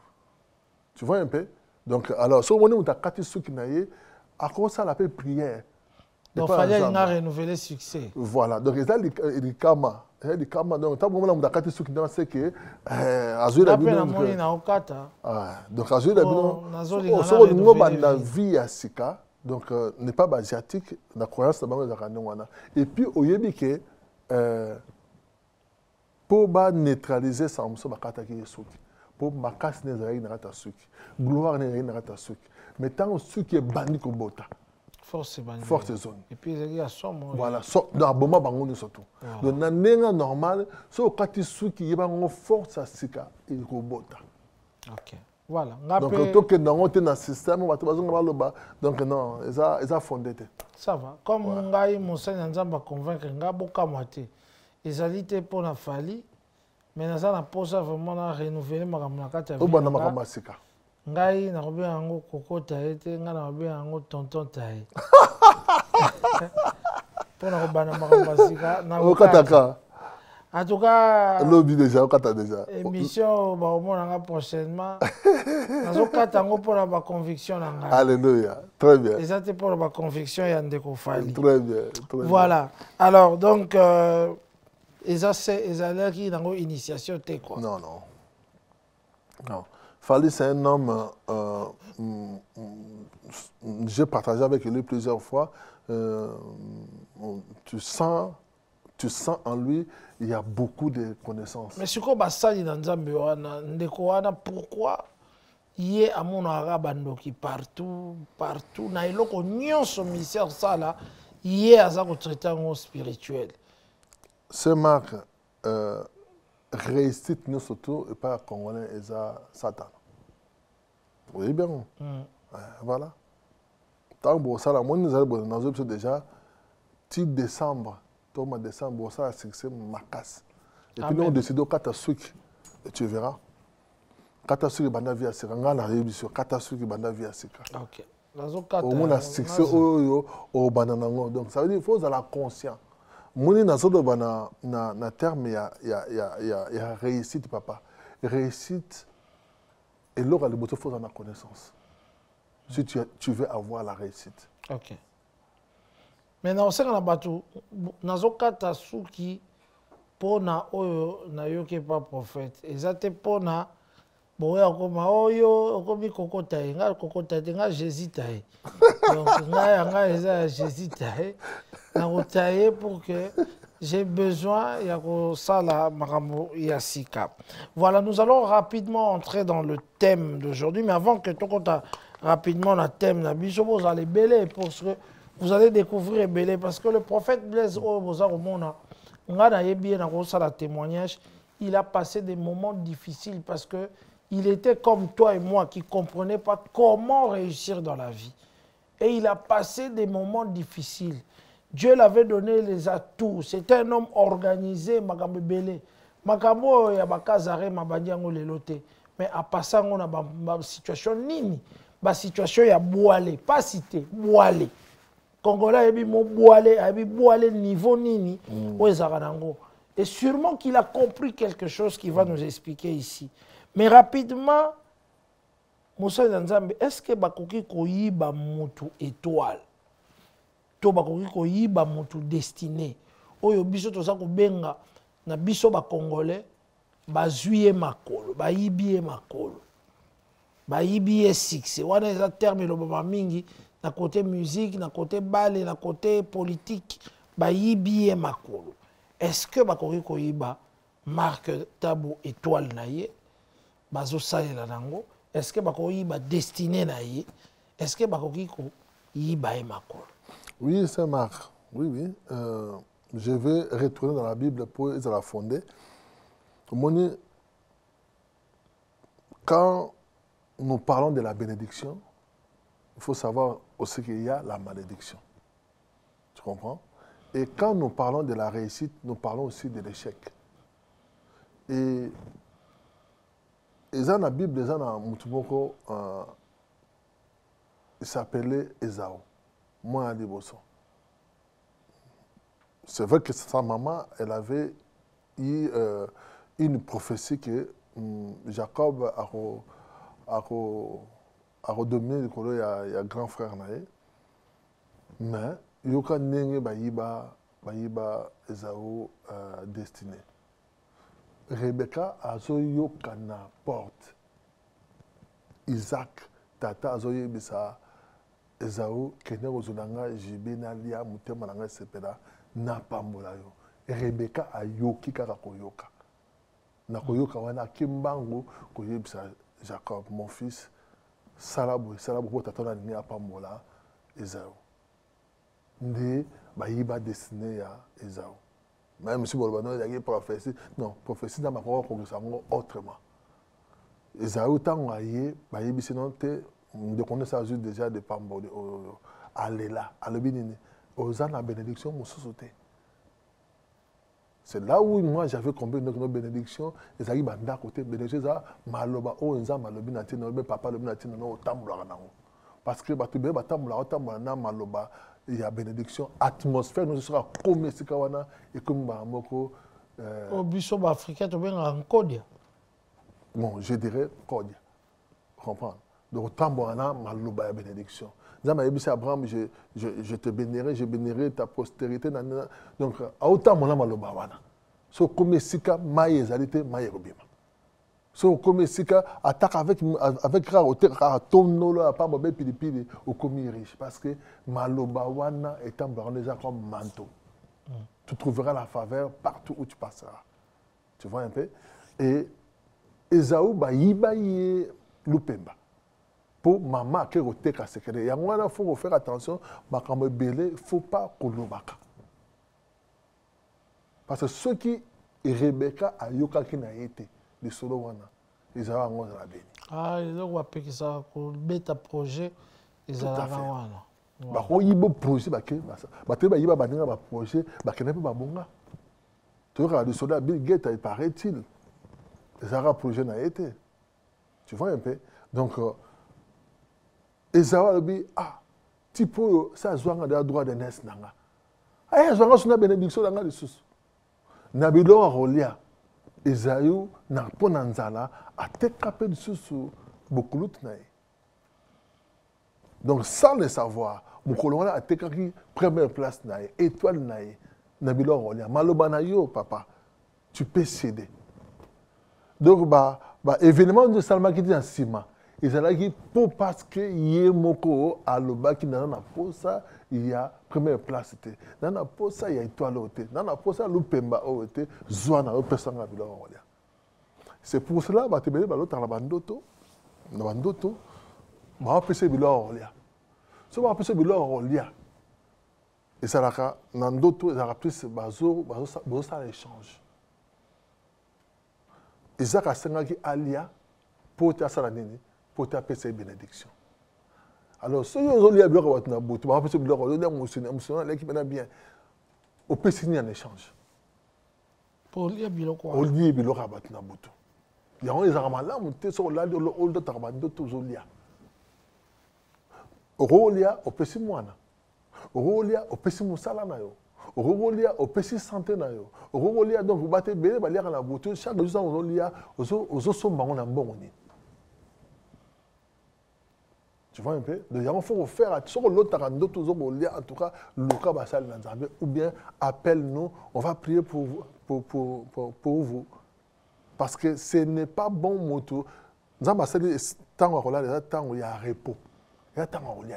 Tu vois un peu? Donc, alors, si on a quatre souks qui n'aillent, à quoi ça l'appelle prière? Donc, il fallait renouveler le succès. Voilà. Donc, il y a des karma. Donc, tant qu'on a quatre souks qui n'aillent, c'est que. Azul a bien. Donc, Azul a bien. Si on a la vie à Sika, donc, n'est pas asiatique, la croyance de Bango. Et puis, au Yébike, pour neutraliser ça, on va attaquer les souks. Pour ma casse n'est rien à suki, gloire n'est rien à suki. Mais tant que suki est banni comme bota. Force zone. Et puis il y a somme. Voilà, dans boma bango surtout. Donc dans n'enga normal, so kati suki y a une force à sika et comme bota. Ok. Voilà. Donc tout que dans un système, on va trouver le bas. Donc non, ils a fondé. Ça va. Comme ngai Monseigneur Nzamba convaincre nga boka moitié. Ils allaient pour la fali. Mais nous avons vraiment renouvelé ma caméra. ngai nakobenga yango koko taye te ngai nakobenga yango tonton taye mpona kobanda makambo ya sika okataka en tout cas lobi déjà okata déjà émission bakomonanga prochainement nazokata yango mpona baconviction na ngai alléluia très bien eza te mpona baconviction ya ndeko fali très bien voilà alors donc ezalaki nango initiation te quoi non Fali c'est un homme j'ai partagé avec lui plusieurs fois tu sens en lui il y a beaucoup de connaissances. Mais sikoyo basali na nzambe wana ndeko wana pourquoi ye amonaka bandoki partout na eloko nyonso ministère sala ye aza kotraite yango spirituel. Ce marque réussite nous surtout et pas congolais eza Satan. Vous voyez bien? Voilà. Tant que ça la monde nous a bon déjà titre décembre Thomas décembre, ça c'est ma casse. Et puis nous on décide au Katasuki. Et tu verras. Katasuki banda via sika. Ngana rebiso Katasuki banda via sika. OK. Au moins la succès au bananango. Donc ça veut dire il faut avoir conscient. Moni na zodo bana na terme ya réussite papa. Réussite et l'or le boto faut en connaissance. Si tu veux avoir la réussite. OK. Maintenant, on sait qu'on a battu. Nazokata suki pona oyo na yoke pas prophète. Ezate pona boya koma oyo okomi kokota nga kokota nga Jésus taye. Donc nga eza Jésus taye. Na kotaye pour que j'ai besoin ya ko sala makambo ya sika. Voilà, nous allons rapidement entrer dans le thème d'aujourd'hui, mais avant que tokota rapidement le thème na biso vous allez belé parce que vous allez découvrir Belé parce que le prophète Blaise Oboza-Romona, on a bien la témoignage, il a passé des moments difficiles parce que il était comme toi et moi qui ne comprenaient pas comment réussir dans la vie. Et il a passé des moments difficiles. Dieu l'avait donné les atouts. C'était un homme organisé, Makambo Belé. Makambo ya bakazare mabandiango lelote. Mais à passer on a une situation nini, une situation ya boalé, pas cité, boalé. Congolais ebi mo boalé niveau nini oezaranango. Et sûrement qu'il a compris quelque chose qu'il va nous expliquer ici. Mais rapidement, Moussa Nzambe, est-ce que bakoki koyiba mutu étoile? To bakoki koyiba mutu destiné. Oyo biso toza ko benga na biso ba Congolais bazuye makolo, bayibiye makolo. Bayibiye succès. Wana eza terme lo baba mingi. Na côté musique, na côté ballet, na côté politique, bayibiye makolo. Est-ce que bakoki koyiba marque Tabou étoile na ye? Bazo salela nango. Est-ce que bakoyiba destiné na ye? Est-ce que bakoki koyiba makolo? Oui, c'est marque. Oui. Je vais retourner dans la Bible pour la fonder. Quand nous parlons de la bénédiction, il faut savoir aussi qu'il y a la malédiction. Tu comprends? Et quand nous parlons de la réussite, nous parlons aussi de l'échec. Et dans la Bible, dans la Mutumoko, il s'appelait Esaü. Moi, à Liboso. C'est vrai que sa maman, elle avait eu une prophétie que Jacob a redominé il y a grand frère naé. Mais il y a nenge bayiba Esaü destiné. Rebecca a yoka na porte. Isaac tata azoye bisa Esaü kene ozunanga jibe na lia mutema nanga sepela na pambola yo. Rebecca a yoki kaka koyoka. Na koyoka wana kimbangu koyebisa Jacob mon fils salabu pour tata na ni apambola Esaü. Nde bayiba destiné ya Esaü. Même si il y a une prophétie, non, prophétie dans ma parole autrement. Esaü tant aïe, de connaître déjà de pambo aller là, à le béniner. Aux ans la bénédiction mon société. C'est là où moi j'avais compris nos bénédictions. Et ça y est, à côté, bénédiction, ça, maloba, oh, nza malobi na tino, papa lobi na tino, no tambula na. Parce que batu be tambula na maloba, il y a bénédiction, atmosphère, nous sera comme sikawana et comme moko. Au biso africain, tu bien en Kodia. Bon, je dirais Kodia. Comprendre. Donc tambula na maloba ya bénédiction. Zama yebisi Abraham, je te bénirai, je bénirai ta postérité. Donc, à autant mon maloba wana. So comme sika maye ezalité maye robima. So comme sika attaque avec rareté tonno là pas bobé pilipili au commis riche parce que maloba wana étant déjà comme manteau. Tu trouveras la faveur partout où tu passeras. Tu vois un peu? Et Esaú ba yibaye lupemba. Pour maman qui est au secret. Il faut faire attention, il ne faut pas kolobaka. Parce que ceux qui Rebecca a yoka qui n'a été de solo wana, ils ont un la béni. Ah, ils ont appelé ça pour mettre un projet, ils ont un wana. Bah quand il y a un projet, bah que bah tu vas y avoir un projet, bah que n'est pas bonga. Tu vois le soldat Bill Gates il paraît-il, ils ont un projet n'a été. Tu vois un peu. Donc Esaú dit ah tipo ça zoanga da droit de naissance nanga. Ah zoanga suna bénédiction nanga de sous. Na bilo rolia Esaú na pona nzala atekape de sous bokulut na. Donc sans le savoir, mon colonel a tekaki première place na étoile na bilo rolia maloba na yo papa tu peux céder. Donc événement de Salma qui dit en ciment. Ils ont dit pour parce que Yemoko à l'Oba qui n'a pas posa, il y a première place. Dans la posa, il y a étoile au thé. Dans la posa, l'Upemba au thé, Zouana au personne à Villa. C'est pour cela que tu as l'autre à la bandoto. La bandoto, je vais appeler Villa Orlia. Si je vais appeler Villa Orlia, et ça va dans d'autres, ça va plus bazo ça l'échange. Isaac a sengaki alia pour te salanini. Pour taper ces bénédictions. Alors, ceux qui ont lié à Biloko Watnabu, tu vas appeler Biloko, tu vas appeler l'équipe bien. Au peut signer un échange. Pour lier Biloko. Au lié Biloko Watnabu. Il y a des armes là, tu es sur l'âge de l'oldo Tarbando, tu es lié. Au Rolia, au Pessi Moana. Au Rolia, au Pessi Moussala Nayo. Au Rolia, au Pessi Santé Nayo. Au Rolia, donc vous battez Bélé, vous allez à la boutique, chaque jour, on Rolia, aux autres sont en bon. Tu vois un peu? Donc, il faut faire attention. L'autre, en tout cas, Luka Bassal Nanzambe, ou bien appelle-nous, on va prier pour vous. Parce que ce n'est pas bon moto. Tant il y a repos. Il y a tant de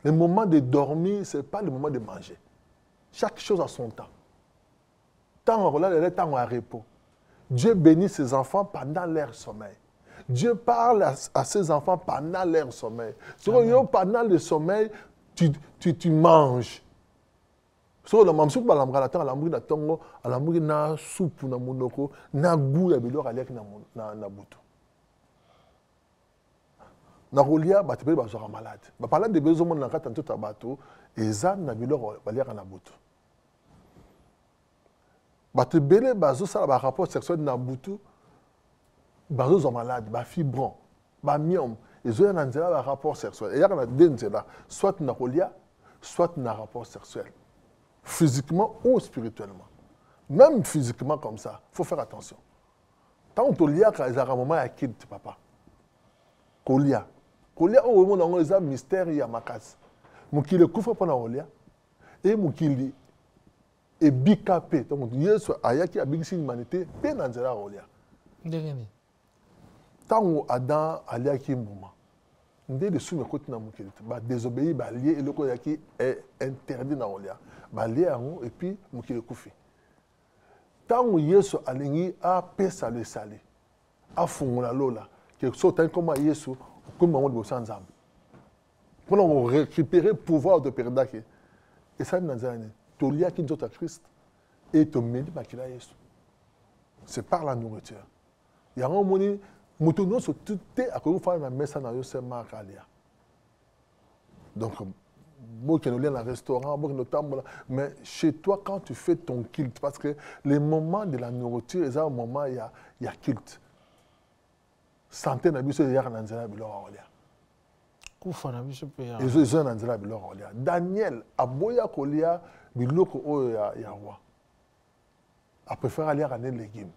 le moment de dormir, ce n'est pas le moment de manger. Chaque chose a son temps. Tant il y a temps à repos. Dieu bénit ses enfants pendant leur sommeil. Dieu parle à ses enfants pendant leur sommeil. Pendant le sommeil, tu manges. So la mamsou ba lamra la lamri na tongo, lamri na soupe na monoko, na goût ya biloko alek na butu. Na rolia ba tebe ba zora malade. Ba parler de besoin na kata nto tabato, eza na biloko baleka na butu. Ba tebele ba zo sala ba rapport sexuel na butu. Bazo sont malades, ba fibron, ba myome, ils ont un rapport sexuel. Et il y a deux nzela, soit na rolia, soit na rapport sexuel. Physiquement ou spirituellement. Même physiquement comme ça, il faut faire attention. Tant que tu as un moment à quitte, papa. Kolia. Kolia, au moment où on a un mystère, il y a ma casse. Mon qui le couvre pendant Kolia, et mon qui est bicapé. Donc, il y a qui a big humanité, peine dans la Kolia. Tant que Adam allait qui moment, dès le sous côté na mukili, bah désobéir, bah lié et le côté qui est interdit na olia, bah lié à nous et puis mukili koufi. Tant que Yesu alingi a pesa le salé, a fungula lola, que soit comme Yesu, comme on le sans âme. Pour nous récupérer le pouvoir de perdake. Et ça nous a dit, tolia qui doit à Christ et te mêler bah qu'il a Yesu. C'est par la nourriture. Il y a un moment Moutono se tout à cause de la messe na yo c'est marcalia. Donc beaucoup dans un restaurant, beaucoup de mais chez toi, quand tu fais ton culte, parce que les moments de la nourriture, il y a un moment, il y a culte. Santé na biso ya na nzela biloko olia. Kufa na biso pe ya. Ils ont na nzela biloko olia. Daniel aboya kolia biloko oyo ya roi. A préféré aller à des légumes.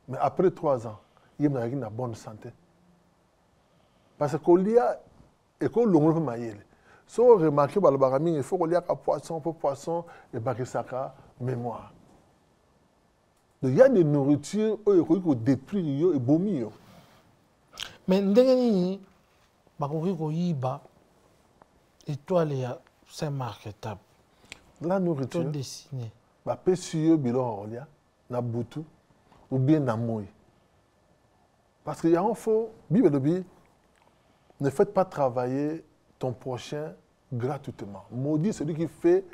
Mais après 3 ans, il y a une bonne santé. Parce qu'olia et qu'on l'on peut mailler. Si on remarque il faut qu'on ait un poisson et bakisaka mémoire. Donc il y a des nourritures qui détruisent et vomissent. Mais ndenge bakoki koyiba étoile ya Saint-Marc étape. La nourriture. Dessiné. Ba pesiyo bilo olia na butu ou bien na moi. Parce qu'il y a un faux Bible de Bible. Ne faites pas travailler ton prochain gratuitement. Maudit celui qui fait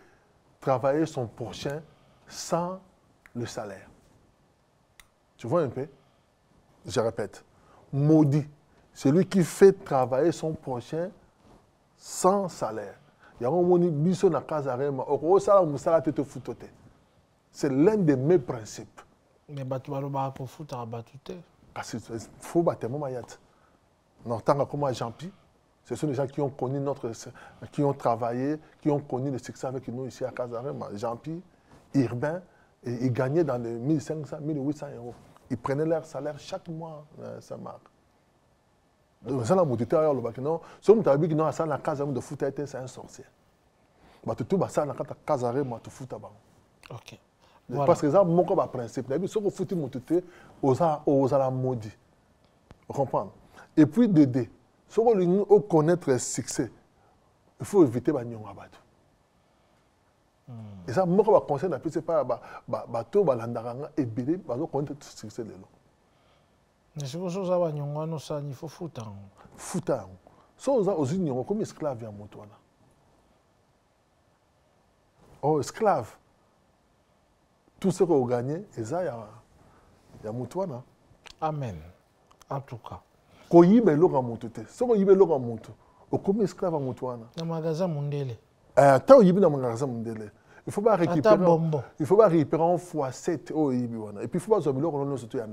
travailler son prochain sans le salaire. Tu vois un peu? Je répète. Maudit celui qui fait travailler son prochain sans salaire. Il y a un moni biso na kazarema. Oko sala musala te futote. C'est l'un de mes principes. Mais batu baloba ko futa batute. Parce qu'il faut battre mon mayat. Non, tant comme Jean-Pi, ce sont des gens qui ont connu qui ont travaillé, qui ont connu le succès avec nous ici à Casarema. Jean-Pi, urbain, et ils gagnaient dans les 1500, 1800 euros. Ils prenaient leur salaire chaque mois, ça marque. Donc, ça, la motivité, non, si on t'a dit que non, ça, la Casarema de foot, c'est un sorcier. Mais tout ça, la Casarema de foot, ok. Voilà. Parce que ça, mon principe. Si on fout mon tuté, on a la maudit. Vous comprenez? Et puis, Dédé, si on veut connaître le succès, il faut éviter les gens. Et ça, mon conseil, c'est pas bateau, balandaranga, et bébé, bateau connaître le succès. Mais c'est pour ça que il faut foutre. Foutre. Si on a aux unions, comme esclave, à Moutouana. Oh, esclave. Tout ce qu'on gagne, il y a Moutouana. Amen. En tout cas. Quand il y a l'eau à Moutouté, si on y a l'eau à Moutou, on comme esclave à Moutouana. Dans le magasin Mundele. Tant il y a dans le magasin Mundele. Il faut pas récupérer. Il faut pas récupérer en fois 7 au Ibi. Et puis il faut pas se l'eau qu'on a surtout en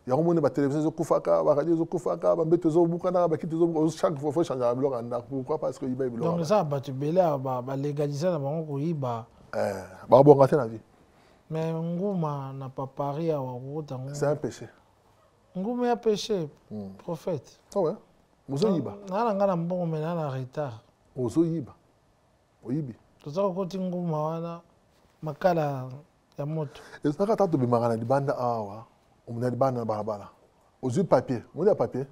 il y a un monde de télévision, Kufaka, radio, Kufaka, chaque fois, il faut changer la blog. Pourquoi? Parce qu'il y a donc ça, tu peux légaliser la banque. Mais Ngouma n'a pas pari à Ouroute. C'est un péché. Ngouma a péché, prophète. Ah ouais? Mozoyiba. Nana ngana mbongo mais nana retard. Mozoyiba. Oyibi. Tout ça côté Ngouma wana makala ya moto. Et ça quand tu bimara di banda awa, on a di banda barabara. Aux yeux papier, on a papier.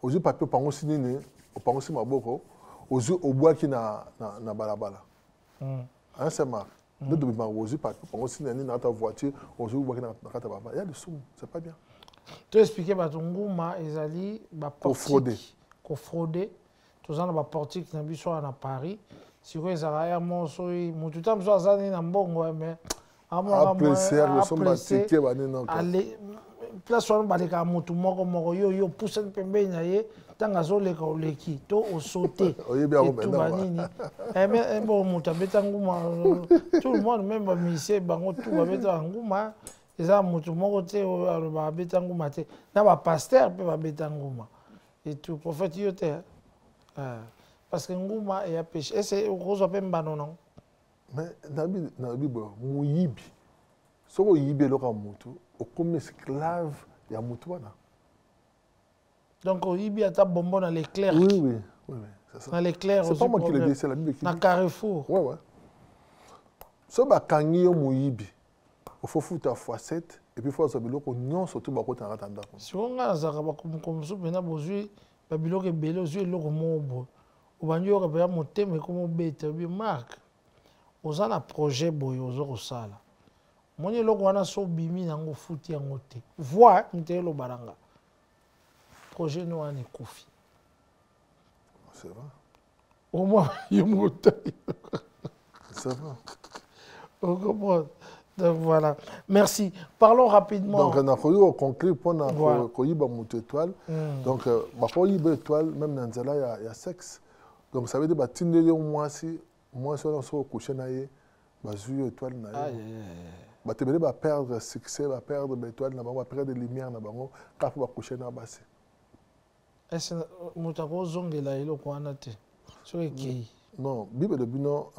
Aux yeux papier pango sinine, au pango si maboko, aux yeux au bois qui na barabara. Hein c'est marrant. Nous devons aux yeux papier pango sinine dans ta voiture, aux yeux au bois qui na kata barabara. Il y a des sous, c'est pas bien. Tu expliquer ba Ngouma ezali ba portique. Ko frauder. Tout ça na portique na biso na Paris. Si vous avez un morceau, tout le temps, vous na mbongo mais apprécier le son batiqué allez place on baleka mutu moko yo pousse pembe na ye tanga zo leka oleki to o sauter tout banini mais bon mutu beta nguma tout le monde même ba misé bango tout ba beta nguma eza mutu moko te ba beta nguma te na ba pasteur pe ba beta nguma et tout prophète yo te parce que nguma est péché et c'est rose pe mbano non. Mais Nabi, Mouyibi, si on yibi le Ramutu, on comme esclave, il y a Moutouana. Donc, on yibi à ta bonbon dans l'éclair. Oui, c'est ça. Dans l'éclair, c'est pas moi qui le dis, c'est la Bible qui dit. Dans Carrefour. Ouais. Si on a kangi yo Mouyibi, il faut foutre à x7, et puis il faut se dire qu'on n'y a surtout pas de temps. Si on a un zaraba comme ça, on a besoin de bilo que bello, je le remonte. On va dire que mon thème est comme bête, marque. Aux un projet boy aux orosala. Mon eloko wana so bimi nango futi yango te. Vois ntelo baranga. Projet no ani kofi. C'est vrai. Au moins il monte. C'est vrai. On comprend. Donc voilà. Merci. Parlons rapidement. Donc, on a conclu pour Voilà. une étoile. Donc, pour une étoile, même dans Nzala, il y a sexe. Donc, ça veut dire que moi, si on est couché, une étoile. Tu vas perdre succès, tu vas perdre l'étoile, tu vas perdre lumière, tu vas coucher dans la base. Est-ce que tu as zongela ilo kwa nate? Non, Bible de Bino,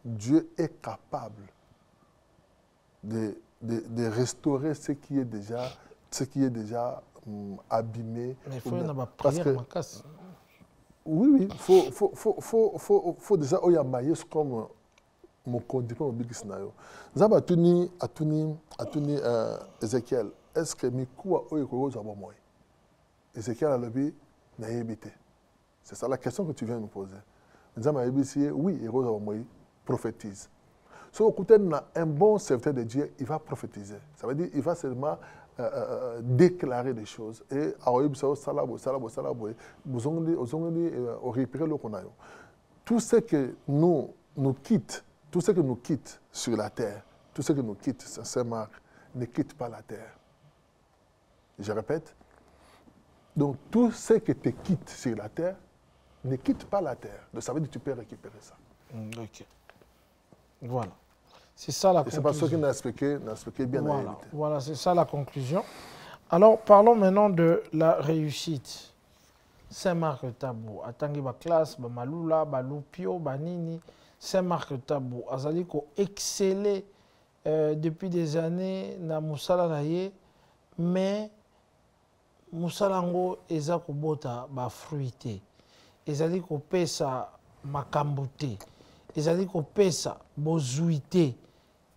Dieu est capable de restaurer ce qui est déjà abîmé. Mais il faut y avoir prière, oui, il faut déjà oyamaye comme mon conduit au big scenario. Zaba atuni Ézéchiel. Est-ce que Mikoua oyekoro zaba moi? Ézéchiel a levé naïbité. C'est ça la question que tu viens de me poser. Zaba naïbité, oui, héros zaba moi prophétise. Si vous écoutez un bon serviteur de Dieu, il va prophétiser. Ça veut dire qu'il va seulement déclarer des choses. Et tout ce que nous quitte, tout ce que nous quitte sur la terre, tout ce que nous quitte, c'est Marc, ne quitte pas la terre. Je répète. Donc, tout ce que te quitte sur la terre, ne quitte pas la terre. Donc, ça veut dire que tu peux récupérer ça. Ok. Voilà. C'est ça la conclusion. C'est pas ce qu'il n'a expliqué bien. Voilà, c'est ça la conclusion. Alors, parlons maintenant de la réussite. Saint-Marc Tabou. Atangi ba classe, ba malula, ba lupio, ba nini. Saint-Marc Tabou. Azali ko exceller depuis des années na musala na ye, mais musala ngo eza ko bota ba fruité. Ezali ko pesa makambuté. Ezali ko pesa bozuité.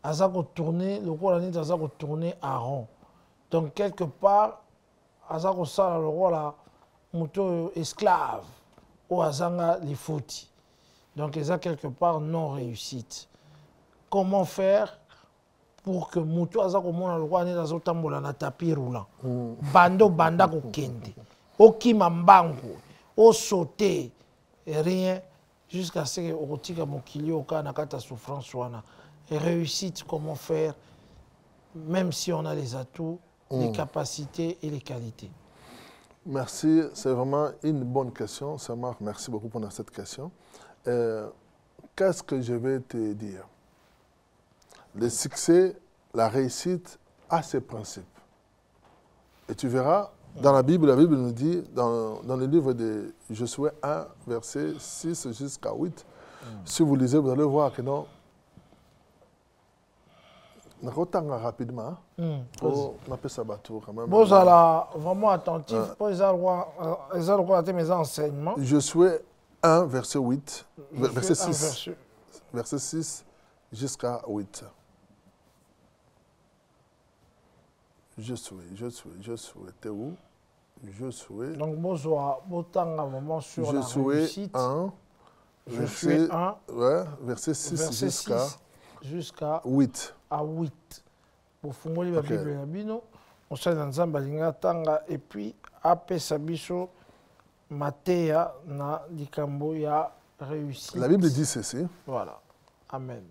Aza ko tourner, le roi l'année aza ko tourner à rond. Donc quelque part, aza ko sala le roi là moto esclave ou azanga les fauti. Donc eza quelque part non réussite. Comment faire pour que moto aza ko mona le roi l'année aza tambola na tapis roulant. Bando banda ko kende. Okima mbango, o sauter rien jusqu'à ce que otika mokili oka na kata souffrance wana. Et réussite, comment faire, même si on a les atouts, les capacités et les qualités. Merci, c'est vraiment une bonne question. Saint-Marc, merci beaucoup pour cette question. Qu'est-ce que je vais te dire? Le succès, la réussite a ses principes. Et tu verras, dans la Bible nous dit, dans le livre de Josué 1, verset 6 jusqu'à 8, si vous lisez, vous allez voir que non, rapidement, on appelle ça bateau quand même. Vous allez vraiment attentif, pour les enseignements. Josué 1, verset 8, verset 6, verset 6 jusqu'à 8. Josué, t'es où? Josué. Donc, bonsoir, vraiment sur Josué la réussite. 1, Josué 1, ouais, verset 6 jusqu'à 8. À 8. Pour fonder la Bible, on sait dans Zambalinga Tanga et puis après Sabiso, Matéa na Dikambo ya réussi. La Bible dit ceci. Voilà. Amen.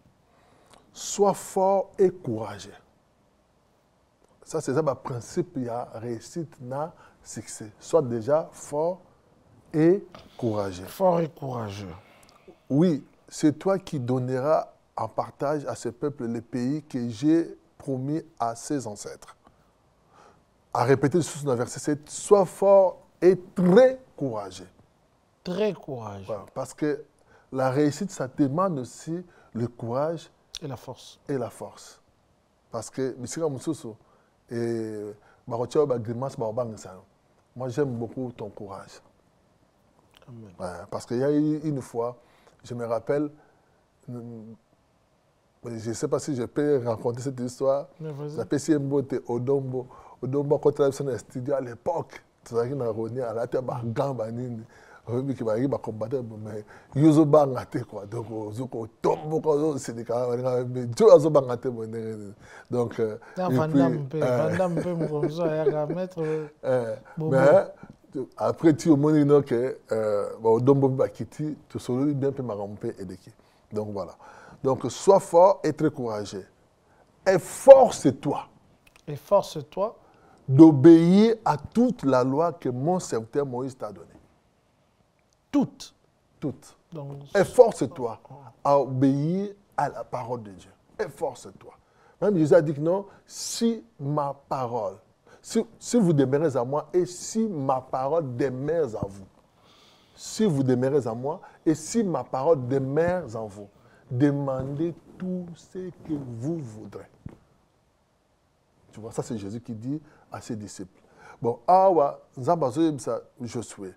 Sois fort et courageux. Ça, c'est ça le principe, il y a réussite, na succès. Sois déjà fort et courageux. Fort et courageux. Oui, c'est toi qui donneras en partage à ce peuple les pays que j'ai promis à ses ancêtres. À répéter sous le verset 7, sois fort et très courageux. Très courageux. Voilà, parce que la réussite, ça demande aussi le courage et la force. Et la force. Parce que, moi j'aime beaucoup ton courage. Amen. Ouais, parce qu'il y a eu une fois, je me rappelle, je ne sais pas si je peux raconter cette histoire. J'appelle Siembote Odombo. Odombo, quand on travaillait dans le studio à l'époque, tu sais, on a revenu à la tête, on a gagné. Qui va combattre, mais ils ont bangaté quoi. Donc, ils ont tombé comme ça, c'est mais Dieu a bangaté. Donc, mais après, tu as dit que Odombo Bakiti, tu as bien pu m'arromper et de qui. Donc, voilà. Donc, sois fort et très courageux. efforce-toi Efforce-toi d'obéir à toute la loi que mon serviteur Moïse t'a donnée. toutes. Toute. Donc, Efforce-toi à obéir à la parole de Dieu. Efforce-toi. Même Jésus a dit que non, si ma parole, si vous demeurez à moi et si ma parole demeure à vous, si vous demeurez à moi et si ma parole demeure en vous, demandez tout ce que vous voudrez. Tu vois, ça c'est Jésus qui dit à ses disciples. Bon, Josué,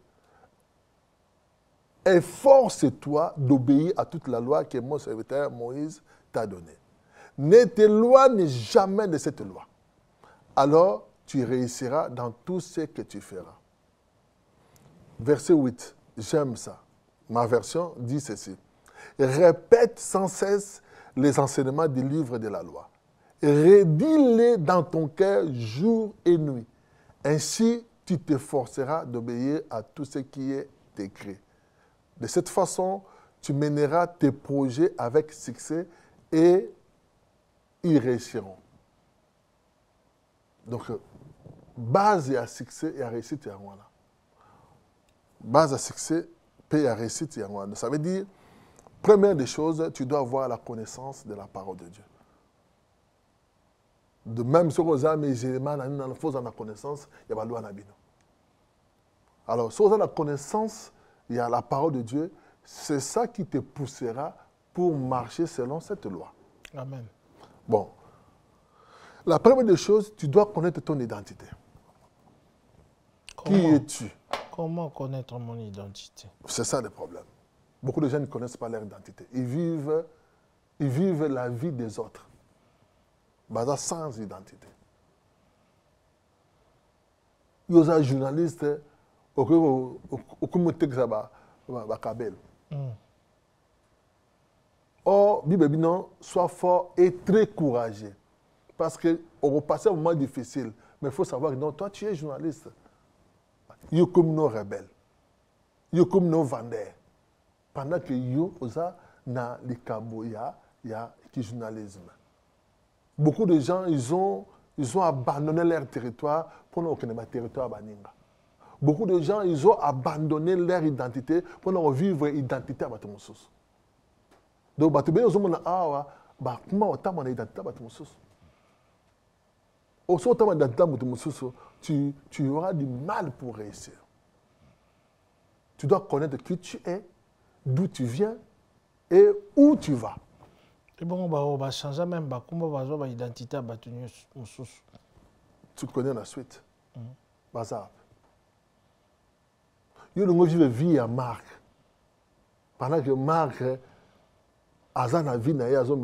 efforce-toi d'obéir à toute la loi que mon serviteur Moïse t'a donnée. Ne t'éloigne jamais de cette loi. Alors, tu réussiras dans tout ce que tu feras. Verset 8, j'aime ça. Ma version dit ceci. Répète sans cesse les enseignements du livre de la loi. Redis-les dans ton cœur jour et nuit. Ainsi, tu t'efforceras d'obéir à tout ce qui est écrit. De cette façon, tu mèneras tes projets avec succès et ils réussiront. Donc, base à succès et à réussite, base à succès et à réussite, ça veut dire, première des choses, tu dois avoir la connaissance de la parole de Dieu. De même, si vous avez des éléments dans la connaissance, il y a la loi. Alors, si vous avez la connaissance, il y a la parole de Dieu, c'est ça qui te poussera pour marcher selon cette loi. Amen. Bon. La première des choses, tu dois connaître ton identité. Qui es-tu? Comment connaître mon identité? C'est ça le problème. Beaucoup de gens ne connaissent pas leur identité. Ils vivent la vie des autres. Basé sans identité. Il y a des journalistes qui ont été Or, Bible dit non, sois fort et très courageux. Parce qu'on va passer un moment difficile. Mais il faut savoir que non, toi, tu es journaliste. Il y a comme nos rebelles. Il y a comme nos vendeurs. Pendant que yo na les kaboya, il y a le journalisme. Beaucoup de gens, ils ont abandonné leur territoire pour nous connaître le territoire baninga. Beaucoup de gens, ils ont abandonné leur identité pour nous vivre l'identité à Batumoussous. Donc, Batubé, ils ont dit, comment on t'a identité à Batumoussous? Au sein de l'identité, tu auras du mal pour réussir. Tu dois connaître qui tu es, d'où tu viens et où tu vas. Et bon, on va changer même l'identité à Batumoussous. Tu connais la suite. Bazar. Il y a une vie à Marc. Pendant que Marc a une vie, il y a une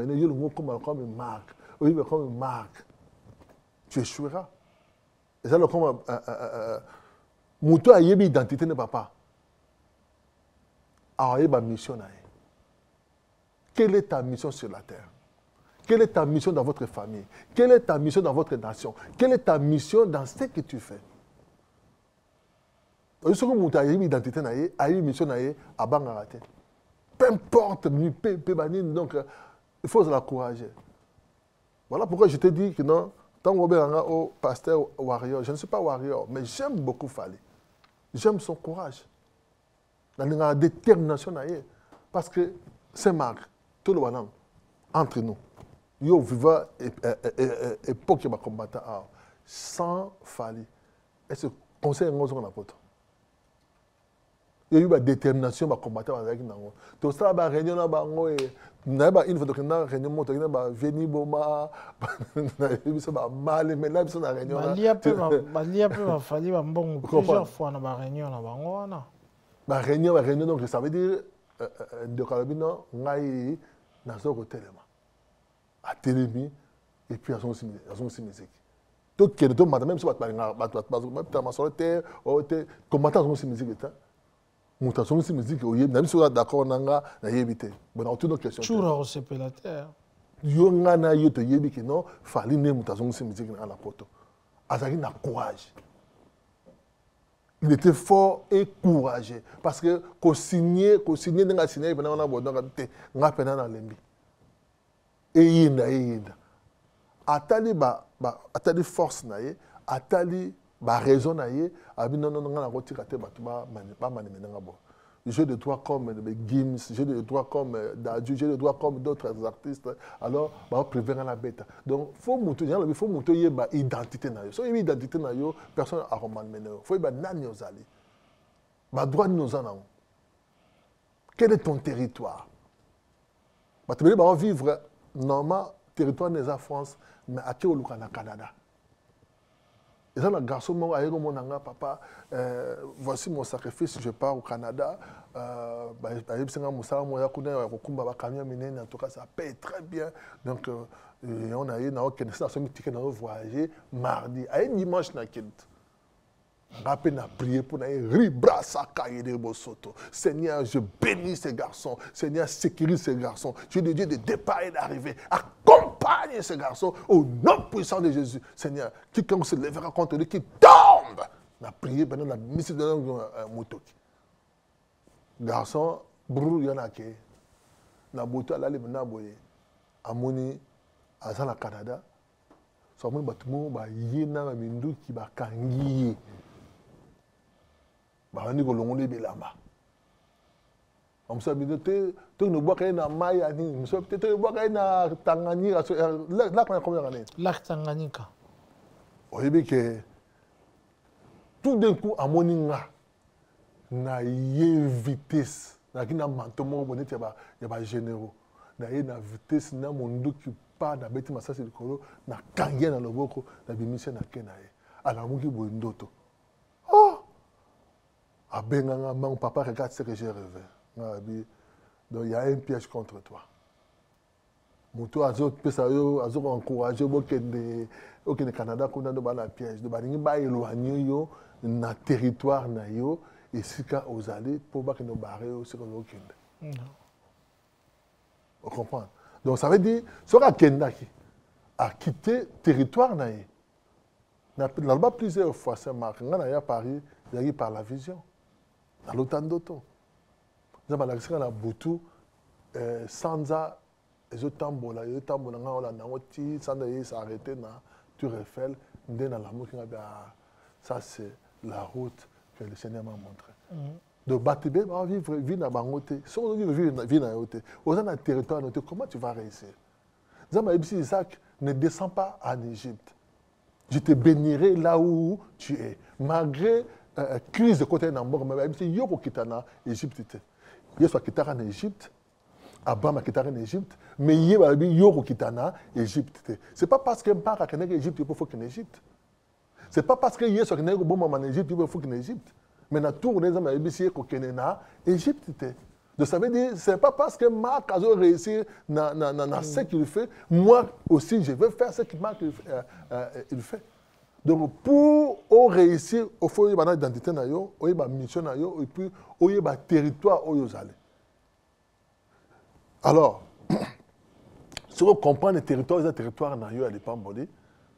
Marc. Il y a une Marc. Tu échoueras. Et ça, comme Moutou a une identité de papa. Alors, il y a une mission. Quelle est ta mission sur la terre? Quelle est ta mission dans votre famille? Quelle est ta mission dans votre nation? Quelle est ta mission dans ce que tu fais? Ce que Moutou a une identité, a une mission, à Bangarate. Peu importe, donc il faut se l'encourager. Voilà pourquoi je te dis que non. Tant que au pasteur warrior, je ne suis pas warrior, mais j'aime beaucoup Fali. J'aime son courage. La détermination, parce que c'est Marc, tout le monde, entre nous. Yo vivant époque de combattant sans Fali. Et ce conseil est un apôtre. Il y a eu une détermination de combattre avec nous. Tout ça, la réunion, une fois que la réunion, il y a venu Boma, mal, mais là, il y a une réunion. Il y a plusieurs fois dans la réunion. La réunion, donc ça veut dire de Calabino, il y a un hôtel. À Télémi, et puis à son musique. Tout qui est de même si tu combattant son musique. Mutation si musique même si on est d'accord nanga na yebité bon on toute question toujours au CPLATER yo ngana yo to yebi que non fali ne mutation si musique na la poto azaki na courage il était fort et courageux parce que ko signer nga signer pendant na bodon te nga pena na lembi et yinda atali force na ye, atali raison na ye, abi non non non na tirate ba manimenanga bo. J'ai de droits comme Gims, j'ai de droits comme Dadju, j'ai de droits comme d'autres artistes. Alors, bah prévenir la bête. Donc, faut monter ba identité na yo. So identité na yo, personne a roman mené. Faut ba nani ozali. Ba droit nous en avons. Quel est ton territoire? Bah tu veux ba vivre normalement territoire de la France, mais à quel au Canada. Et ça, le garçon m'a dit, papa, voici mon sacrifice, je pars au Canada. En tout cas, ça paye très bien. Donc, on a eu un voyager mardi. À un dimanche, on a prié pour Seigneur, je bénis ces garçons. Seigneur, sécurise ces garçons. Je te dis de départ et d'arrivée. Accompagne ces garçons au nom puissant de Jésus. Seigneur, quiconque se lèvera contre lui, qui tombe. On a prié pendant la mission de notre motoki. Garçon, brou, il y en a qui. Na moto, elle a les menaboye. Amoni, à Zana Canada. So, mon bâtiment, il y a un mindu qui va kangiye. On dit que l'on est là-bas. On se dit que tu ne bois qu'un maï, tu ne bois qu'un Tanganyika. Là, combien d'années? Là, Tanganyika. On dit que tout d'un coup, à mon inga, na y vitesse, na qui na mantement, on est y a généraux. Na y na vitesse, na mon doux qui part, na bête massa c'est le colo, na kangié dans le boko, na bimission na kenaye. Alors mon qui boit ndoto. Oh! Ah ben, mon papa regarde ce que j'ai rêvé. Donc il y a un piège contre toi. Mon tour a encouragé au Canada qu'on a un piège. De baniba éloigné yo na territoire na yo et si ka osali pour pas que nous barrer sur le Vous comprenez? Donc ça veut dire sera Kenda qui a quitté territoire na ye. Là-bas plusieurs fois c'est marqué. On a Paris, il y a par la vision. Dans l'automne d'automne. Nous avons la na Boutou, Sanza, les autres tambola, les tambola, Sanza s'est arrêté na Tour Eiffel, ça c'est la route que le Seigneur m'a montrée. Donc, Batibé va vivre na Bangote. Si on vit na Yote, aux un territoire, comment tu vas réussir? Zama Ibsi Isaac ne descend pas en Égypte. Je te bénirai là où tu es. Malgré crise de côté d'Ambor, mais il y a un kitana Égypte. Il y a un kitana en Égypte, Abraham a kitana en Égypte, mais il y a un kitana Égypte. Ce n'est pas parce que Mbara a Égypte qu'il faut qu'il Égypte. Ce n'est pas parce qu'il y a un bon moment en Égypte qu'il faut qu'il Égypte. Mais la tour des hommes a Égypte. Donc ça veut dire, ce n'est pas parce que Marc a réussi dans ce qu'il fait, moi aussi je veux faire ce que Marc il fait. Donc, pour réussir, il faut avoir une identité, une mission, et puis un territoire où vous allez. Alors, si vous comprenez les territoires,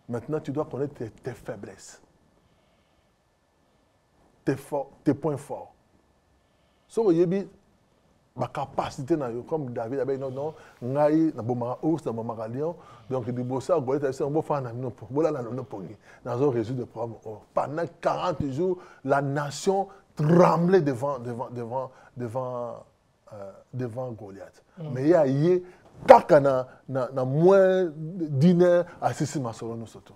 maintenant tu dois connaître tes faiblesses, tes points forts. Si vous avez ma capacité comme David avait non ngai na bomara ours na bomara lion donc du bossa goleta c'est un beau fan na nopo bola na nopo ni dans un réseau de problèmes pendant 40 jours la nation tremblait devant Goliath mais il y a eu kaka na moins d'une heure à Sissi Masolo nous surtout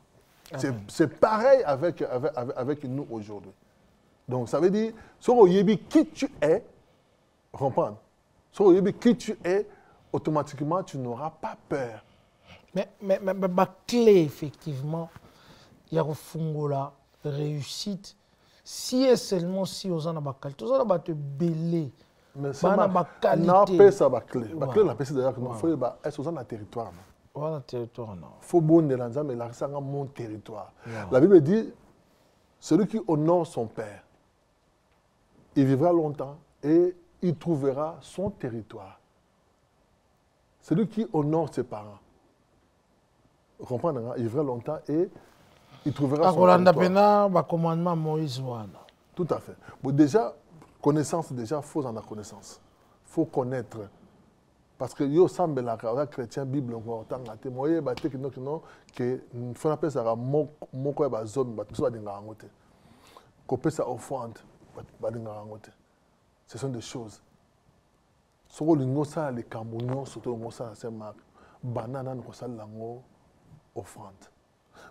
c'est pareil avec nous aujourd'hui. Donc ça veut dire si on yebi qui tu es comprendre. Si tu sais qui tu es, automatiquement, tu n'auras pas peur. Mais la clé, effectivement, il y a la réussite. Si et seulement si vous avez la qualité, vous avez te belé. Mais c'est la qualité. Non, ça la clé. La clé, c'est d'ailleurs que il faut être dans le territoire. Dans le territoire, non. Il faut bon Nélanza, mais là, c'est mon territoire. La Bible dit, celui qui honore son père, il vivra longtemps et il trouvera son territoire. Celui qui honore ses parents. Vous comprenez? Il vivra longtemps et il trouvera son territoire. Commandement Moïse. Tout à fait. Bon, déjà, connaissance, déjà, il faut en avoir connaissance. Il faut connaître Parce que yo semble la chrétien Bible encore tant que moi ba te que non que faut appeler ça moko ba zone ba so dinga ngote. Ko pesa offrande ba dinga ngote. Ce sont des choses. Soko lingo ça les cambonions surtout ngo ça c'est marque. Banana ko ça lango offrande.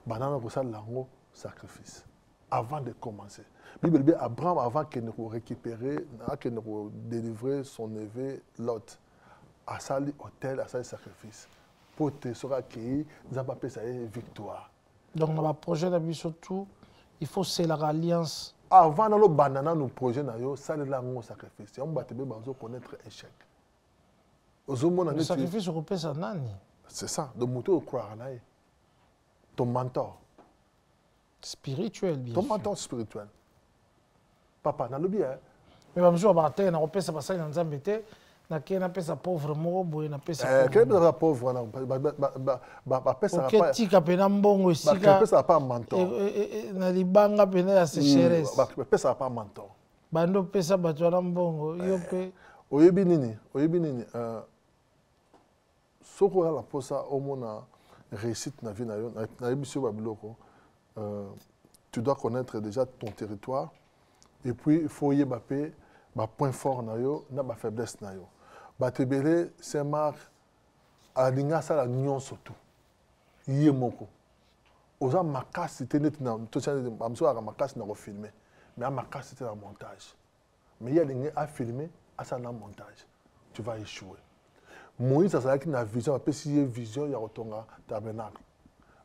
Banana ko ça lango sacrifice. Avant de commencer. Bible dit Abraham avant qu'il ne récupérer, qu'il ne délivrer son neveu Lot. À sali hôtel, à sali sacrifice. Pour te sera accueilli, nous avons appelé ça victoire. Donc, dans le projet de surtout, il faut sceller l'alliance. Avant dans le banana, nous projet ça c'est un sacrifice. On va connaître l'échec. Le sacrifice européen, c'est nani. C'est ça. Donc, nous croire en ton mentor. Spirituel, bien sûr. Ton mentor spirituel. Papa, dans le bien. Mais je vais vous dire, on peut se passer dans un métier. Na kena pesa pauvre mo boy na pesa pauvre. Quel pesa pauvre na pesa pas. Ok tika pena mbongo sika. Pesa pas mentor. Na libanga pena ya sécheresse. Pesa pas mentor. Bando pesa bato na mbongo yo pe. Oyebi nini soko la posa omona réussite na vie na yo na yebiso ba biloko. Tu dois connaître déjà ton territoire et puis il faut yeba pe ba point fort na yo na ba faiblesse na yo. Batebele c'est marque alinga sala nyonso tout. Yé moko. Oza makasi te net na to chane amso aka makasi na ko filmer. Mais a makasi te na montage. Mais il y a linga à filmer à ça na montage. Tu vas échouer. Moïse ça sala ki na vision après si vision ya kotonga tabernacle.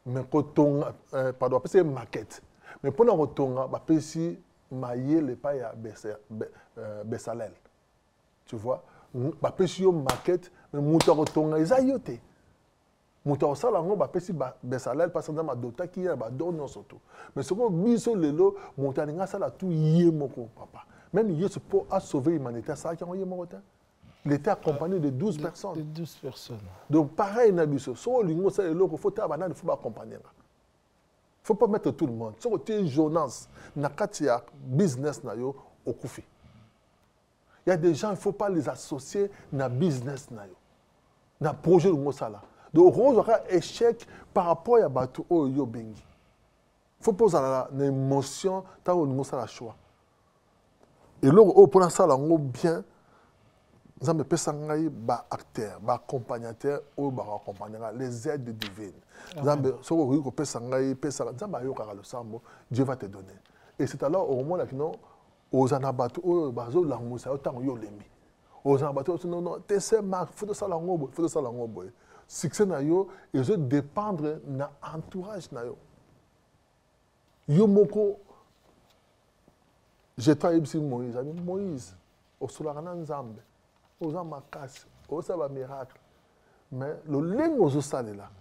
Mais kotonga pardon après c'est maquette. Mais pour na kotonga ba pesi mailler le pas ya Bessalel. Tu vois, ba pesi yo maquette mais muta kotonga ezayote. Muta osala ngo ba pesi Bessalel parce que dans ma dota qui ya ba donno surtout. Mais ce que biso lelo muta ninga sala tout yemoko papa. Même Yesu pour a sauver l'humanité ça qui yemoko ta. Il était accompagné de 12 personnes. De 12 personnes. Donc pareil na biso so lingo ça lelo faut ta banane faut pas accompagner. Il ne faut pas mettre tout le monde. Si tu es Jonas, Nakatia, business, au Koufi. Il y a des gens, il ne faut pas les associer à business, à un projet de Mosala. Donc, on aura un échec par rapport à Batou Oyo Bengi. Il faut poser une émotion, tant qu'on a le choix. Et là, on prend ça bien. Nous avons des acteurs, des accompagnateurs, les aides divines. Dieu va te donner. Et c'est alors au moment où aux anabatu, aux bazo langousa, autant yo lembi. Aux anabatu, non, t'es marques, faut de ça langobo, faut de ça langobo. Succès na yo, et je dépendre na entourage na yo. Yo moko, j'ai travaillé sur Moïse, Moïse, au solarana nzambe. Aux amakasi, aux miracle. Mais le lingue aux salés là,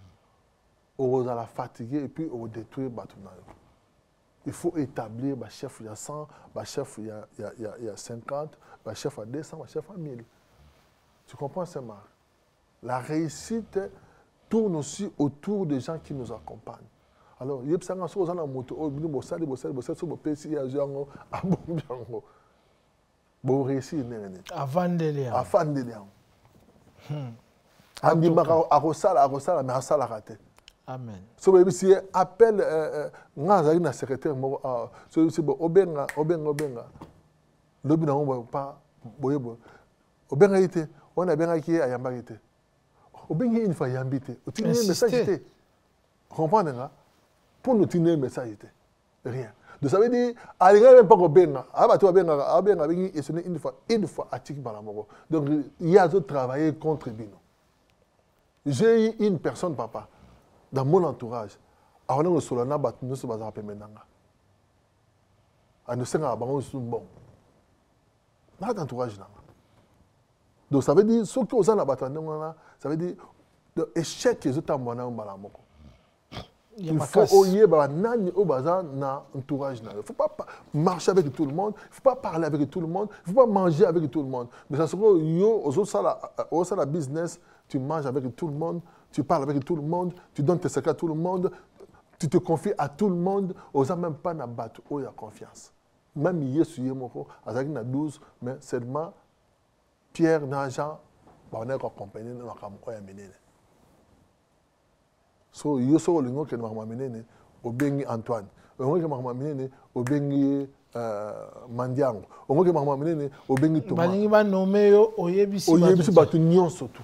aux la fatiguer et puis aux détruire Batunayo. Il faut établir le chef il y a 100, le chef il y a 50, le chef à 200, le chef à 1000. Tu comprends ça, Marc? La réussite tourne aussi autour des gens qui nous accompagnent. Alors, il y a des gens qui sont en moto, bon réussir avant de l'air mais à ça la raté amen so baby si appel ngaza na secrétaire mo so si bo obenga lobi na ngo pas boyebo obenga ite on a benga ki ayamba ite obenga une fois yambite o tine message te comprendre nga pour nous tine message te rien. Donc ça veut dire, à l'égard même pas qu'on benga, et ce n'est une fois attique par la mort. Donc il y a d'autres travailler contre Bino. J'ai eu une personne, papa, dans mon entourage, à on a le solana bat nous se basant à Pemenanga. À nous senga bango sous bon. Dans l'entourage là. Donc ça veut dire, ce que vous en abattez, ça veut dire, l'échec que vous avez en balamoko. Il faut oyer na entourage. Il ne faut pas marcher avec tout le monde, il ne faut pas parler avec tout le monde, il ne faut pas manger avec tout le monde. Mais ça se trouve, au la business, tu manges avec tout le monde, tu parles avec tout le monde, tu donnes tes secrets à tout le monde, tu te confies à tout le monde, aux gens même pas na battu, il y a confiance. Même Yesu Yemoko, à 12, mais seulement Pierre, Jean, on est accompagné dans la menene. So yo so lingo ke ma menene obengi Antoine. Ongo ke ma menene obengi Mandiango. Ongo ke ma menene obengi Thomas. Balingi ba nommé yo oyebisi batu nyonso tout.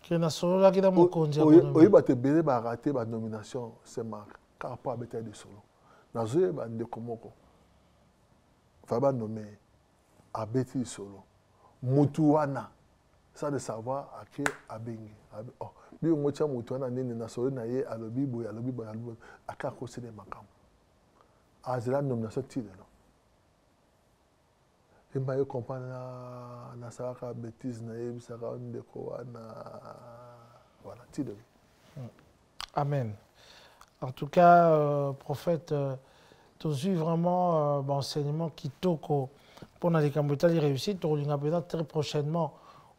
Ke na solo la ki da mokonzi ya oyeba te belé ba raté ba nomination c'est marque car pas bataille de solo. Na zoye ba ndeko moko. Fa ba nommé abeti solo. Mutuana ça de savoir à qui abengi. Oh, bi ngocha mutuana nene na solo na ye alobi boy aka ko sene makam. Azela nomination tile non. Et bah je comprends na saka bêtise na ye saka ndeko wana voilà tile. Amen. En tout cas, prophète, tu as eu vraiment enseignement qui toko pour les Cambodgiens réussir. Tu auras peut-être très prochainement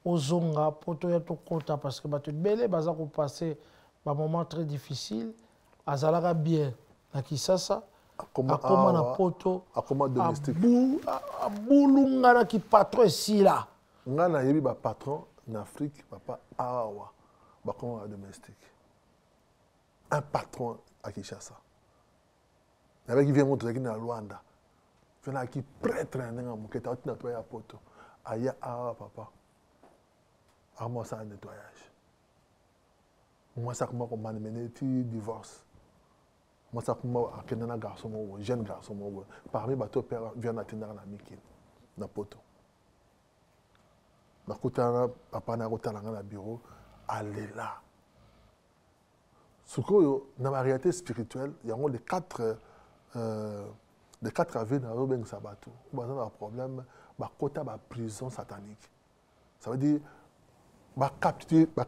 aux Zonga pour te kota parce que tu belé baza ko passer un moment très difficile. Azalaga bien na Kisasa. Akoma na poto. Akoma domestique. Abulunga na ki patron ici là. Ngana yebi ba patron en Afrique papa awa ba koma domestique. Un patron à Kinshasa. Avec qui vient montrer qu'il est à Luanda. Il y a qui prêtre qui est à nettoyer à poto. Aya awa papa. À moi ça un nettoyage. Moi ça comment on mener divorce. Moi ça comment un garçon jeune garçon parmi bateau père vient atteindre na Mikine na poto. Na kutana papa na kutana na bureau aller là. Dans la réalité spirituelle, il y a les quatre avis dans le Sabato. Il y a un problème, il y a une prison satanique. Ça veut dire captiver la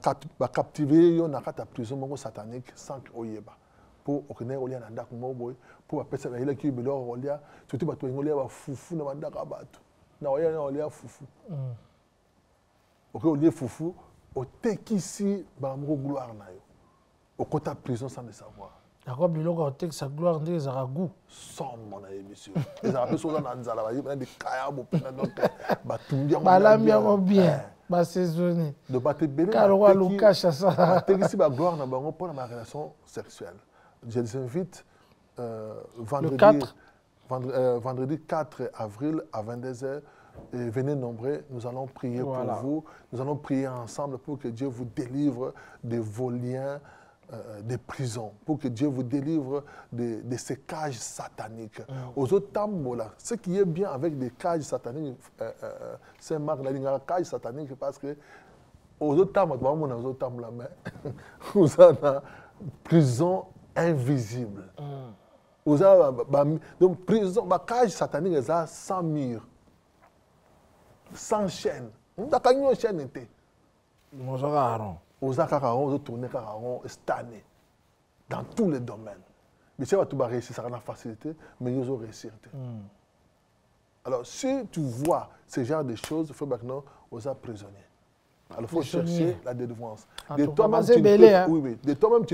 prison satanique sans qu'il y ait pour obtenir un andak pour appeler ça il qui est là surtout parce que il y a foufou dans andak abatu na il y a foufou ok il y a foufou au tekisi ba mo gloire na yo au côté prison sans le savoir. D'accord, biloko tek sa gloire ndé za goût. Sans mon ami monsieur. Les appels sont dans nzala ba yeba de kaya bo pena donc ba tumbia ba lambia mo bien. Ba saisonner. De battre bébé. Karo Lucas ça. Tekisi ba gloire na bango pour ma relation sexuelle. Je les invite vendredi 4 avril à 22h. Et venez nombreux, nous allons prier pour vous. Nous allons prier ensemble pour que Dieu vous délivre de vos liens, des prisons, pour que Dieu vous délivre de ces cages sataniques. Aux autres tambos, là, ce qui est bien avec des cages sataniques, c'est Marc, la cage satanique, parce que aux autres tambos, vous avez une prison invisible. Donc, prison, la cage satanique, c'est sans mur. Sans chaîne. On a une chaîne. On a tourné dans tous les domaines. Mais si tu vas réussir, ça va faciliter, mais ils ont réussi. Alors, si tu vois ce genre de choses, il faut maintenant aux prisonniers. Alors, il faut chercher la délivrance. De toi-même,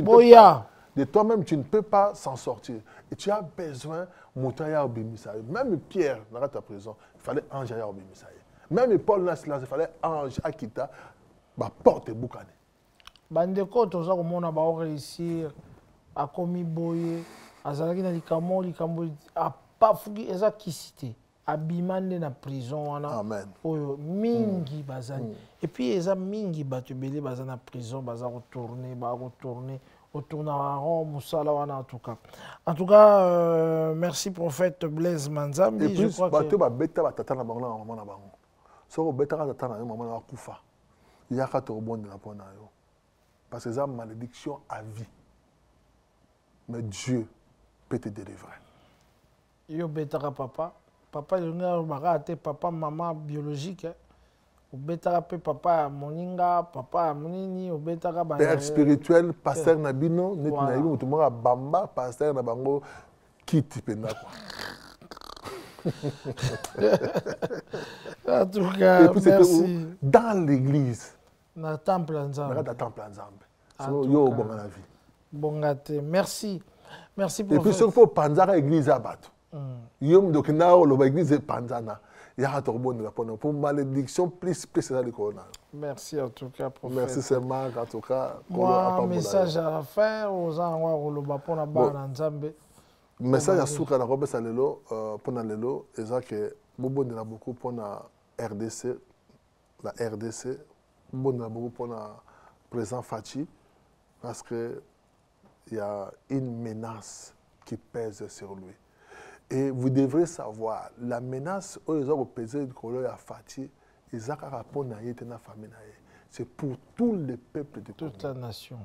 tu ne peux pas s'en sortir. Et tu as besoin de Moutaya Obimisaï. Même Pierre, dans ta prison, il fallait Ange Obimisaï. Même Paul Naslas, il fallait Ange Akita, porte Boukane. Bandeko, tu as réussir à commis boye, à Zalaki na likamo, à pas fouki, à kisité, à bimande na prison. Amen. Mingi bazani. Et puis, ils ont mingi batubeli bazana prison, baza retourner, retourner à Rome, Moussala, en tout cas. En tout cas, merci prophète Blaise Manzambi. Et puis, je crois que parce que c'est une malédiction à vie. Mais Dieu peut te délivrer. Yo betara papa. Papa, il y a papa, maman biologique. Betara papa moninga, papa monini, betara père spirituel, pasteur Nabino, net naïbi, tout le monde a bamba, pasteur Nabango, quitte pena. En tout cas, merci. Dans l'église. Dans le temple ensemble. Dans le temple ensemble. Yo bon la vie. Bon gâté. Merci. Merci pour. Et puis surtout Panzara église à battre. Yom dokina ou l'église Panzana. il y a un torbon de la pointe. Pour malédiction, plus c'est ça le corona. Merci en tout cas, prophète. Merci, c'est Marc, en tout cas. Moi, un message à la fin, aux gens qui ont la barre en Zambie. Message à Souka, la robe, c'est lelo, pour la lelo, et ça que, beaucoup de beaucoup pour la RDC, beaucoup de beaucoup pour la président Fachi, parce que il y a une menace qui pèse sur lui. Et vous devrez savoir, la menace, ils ont pesé de colère à Fachi, ils ont répondu à la famille. C'est pour tous les peuples de toute la nation.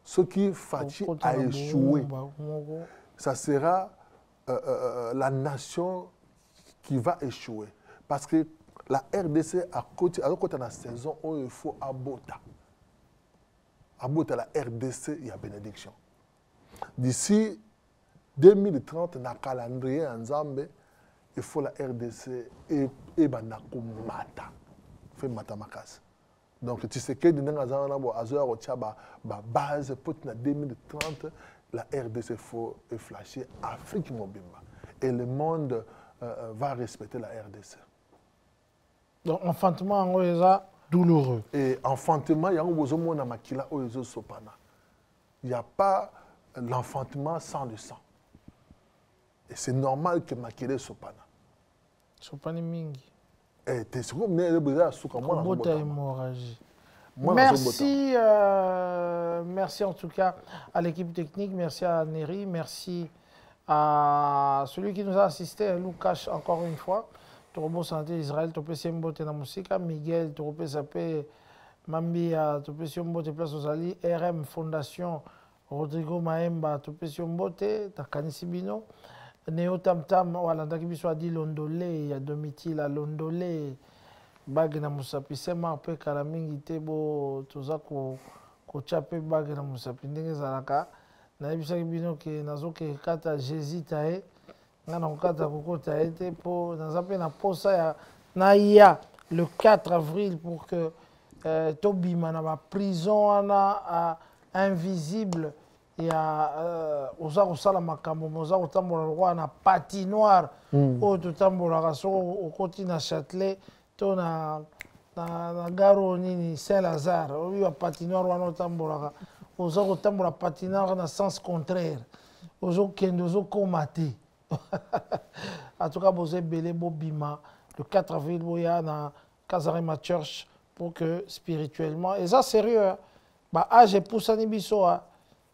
Ce qui Fachi a échoué, ça sera la nation qui va échouer. Parce que la RDC, à côté de la saison où il faut abota. Abota la RDC, il y a bénédiction. D'ici 2030, dans le calendrier en Zambie, il faut la RDC et Banako Mata. Fait Mata Makas. Donc, tu sais que dans la base pour 2030, la RDC faut flasher Afrique Mobimba. Et le monde va respecter la RDC. Donc, enfantement, c'est douloureux. Et enfantement, il y a un besoin de makila oyezo sopana. Il n'y a pas l'enfantement sans le sang. Et c'est normal que makila sopana. Sopani mingi. Et tu sais comment il y a souka moi dans hémorragie. Merci, merci en tout cas à l'équipe technique, merci à Neri, merci à celui qui nous a assisté, Lucas, encore une fois. Torobo Santé Israël, Topesi Mbote na Musika, Miguel, Torope Sapé, Mambia, Topesi Mbote Place aux Ali, RM Fondation, Rodrigo Maemba, Topesi Mbote, Takanisi Bino, Neo Tam Tam, Walanda Kibiso a dit Londolé, il y a Domiti la Londolé, Bag na Musapi, Sema Pe Kalamingi Tebo, Tozako, Kochape Bag na Musapi, Ndenge Zalaka, Naibisa Kibino ki Nazoke Kata Jézitae, Nana Kata Kokota été pour na posa ya na ya le 4 avril pour que Tobima na prison ana invisible ya oza kosala makambo moza kotambola lokwa na patinoire oyo totambolaka soko okoti na Châtelet to na garo nini Saint-Lazare oyo ya patinoire wana otambolaka oza kotambola patinoire na sens contraire ozokende ozokoma te. En tout cas, vous avez Bobima le 4 avril, boya na Kazarema Church pour que spirituellement, et ça sérieux, bah j'ai poussé Nibiso,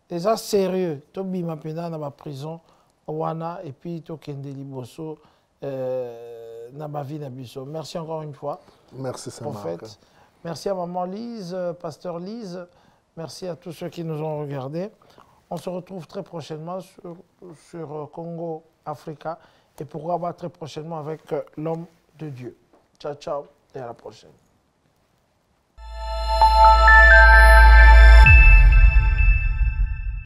et ça sérieux, to bima pena na ba prison, wana et puis to kende liboso na ba vie na biso. Merci encore une fois. Merci prophète. Merci à maman Lise, pasteur Lise. Merci à tous ceux qui nous ont regardés. On se retrouve très prochainement sur Congo Africa et pourquoi pas très prochainement avec l'homme de Dieu. Ciao, ciao et à la prochaine.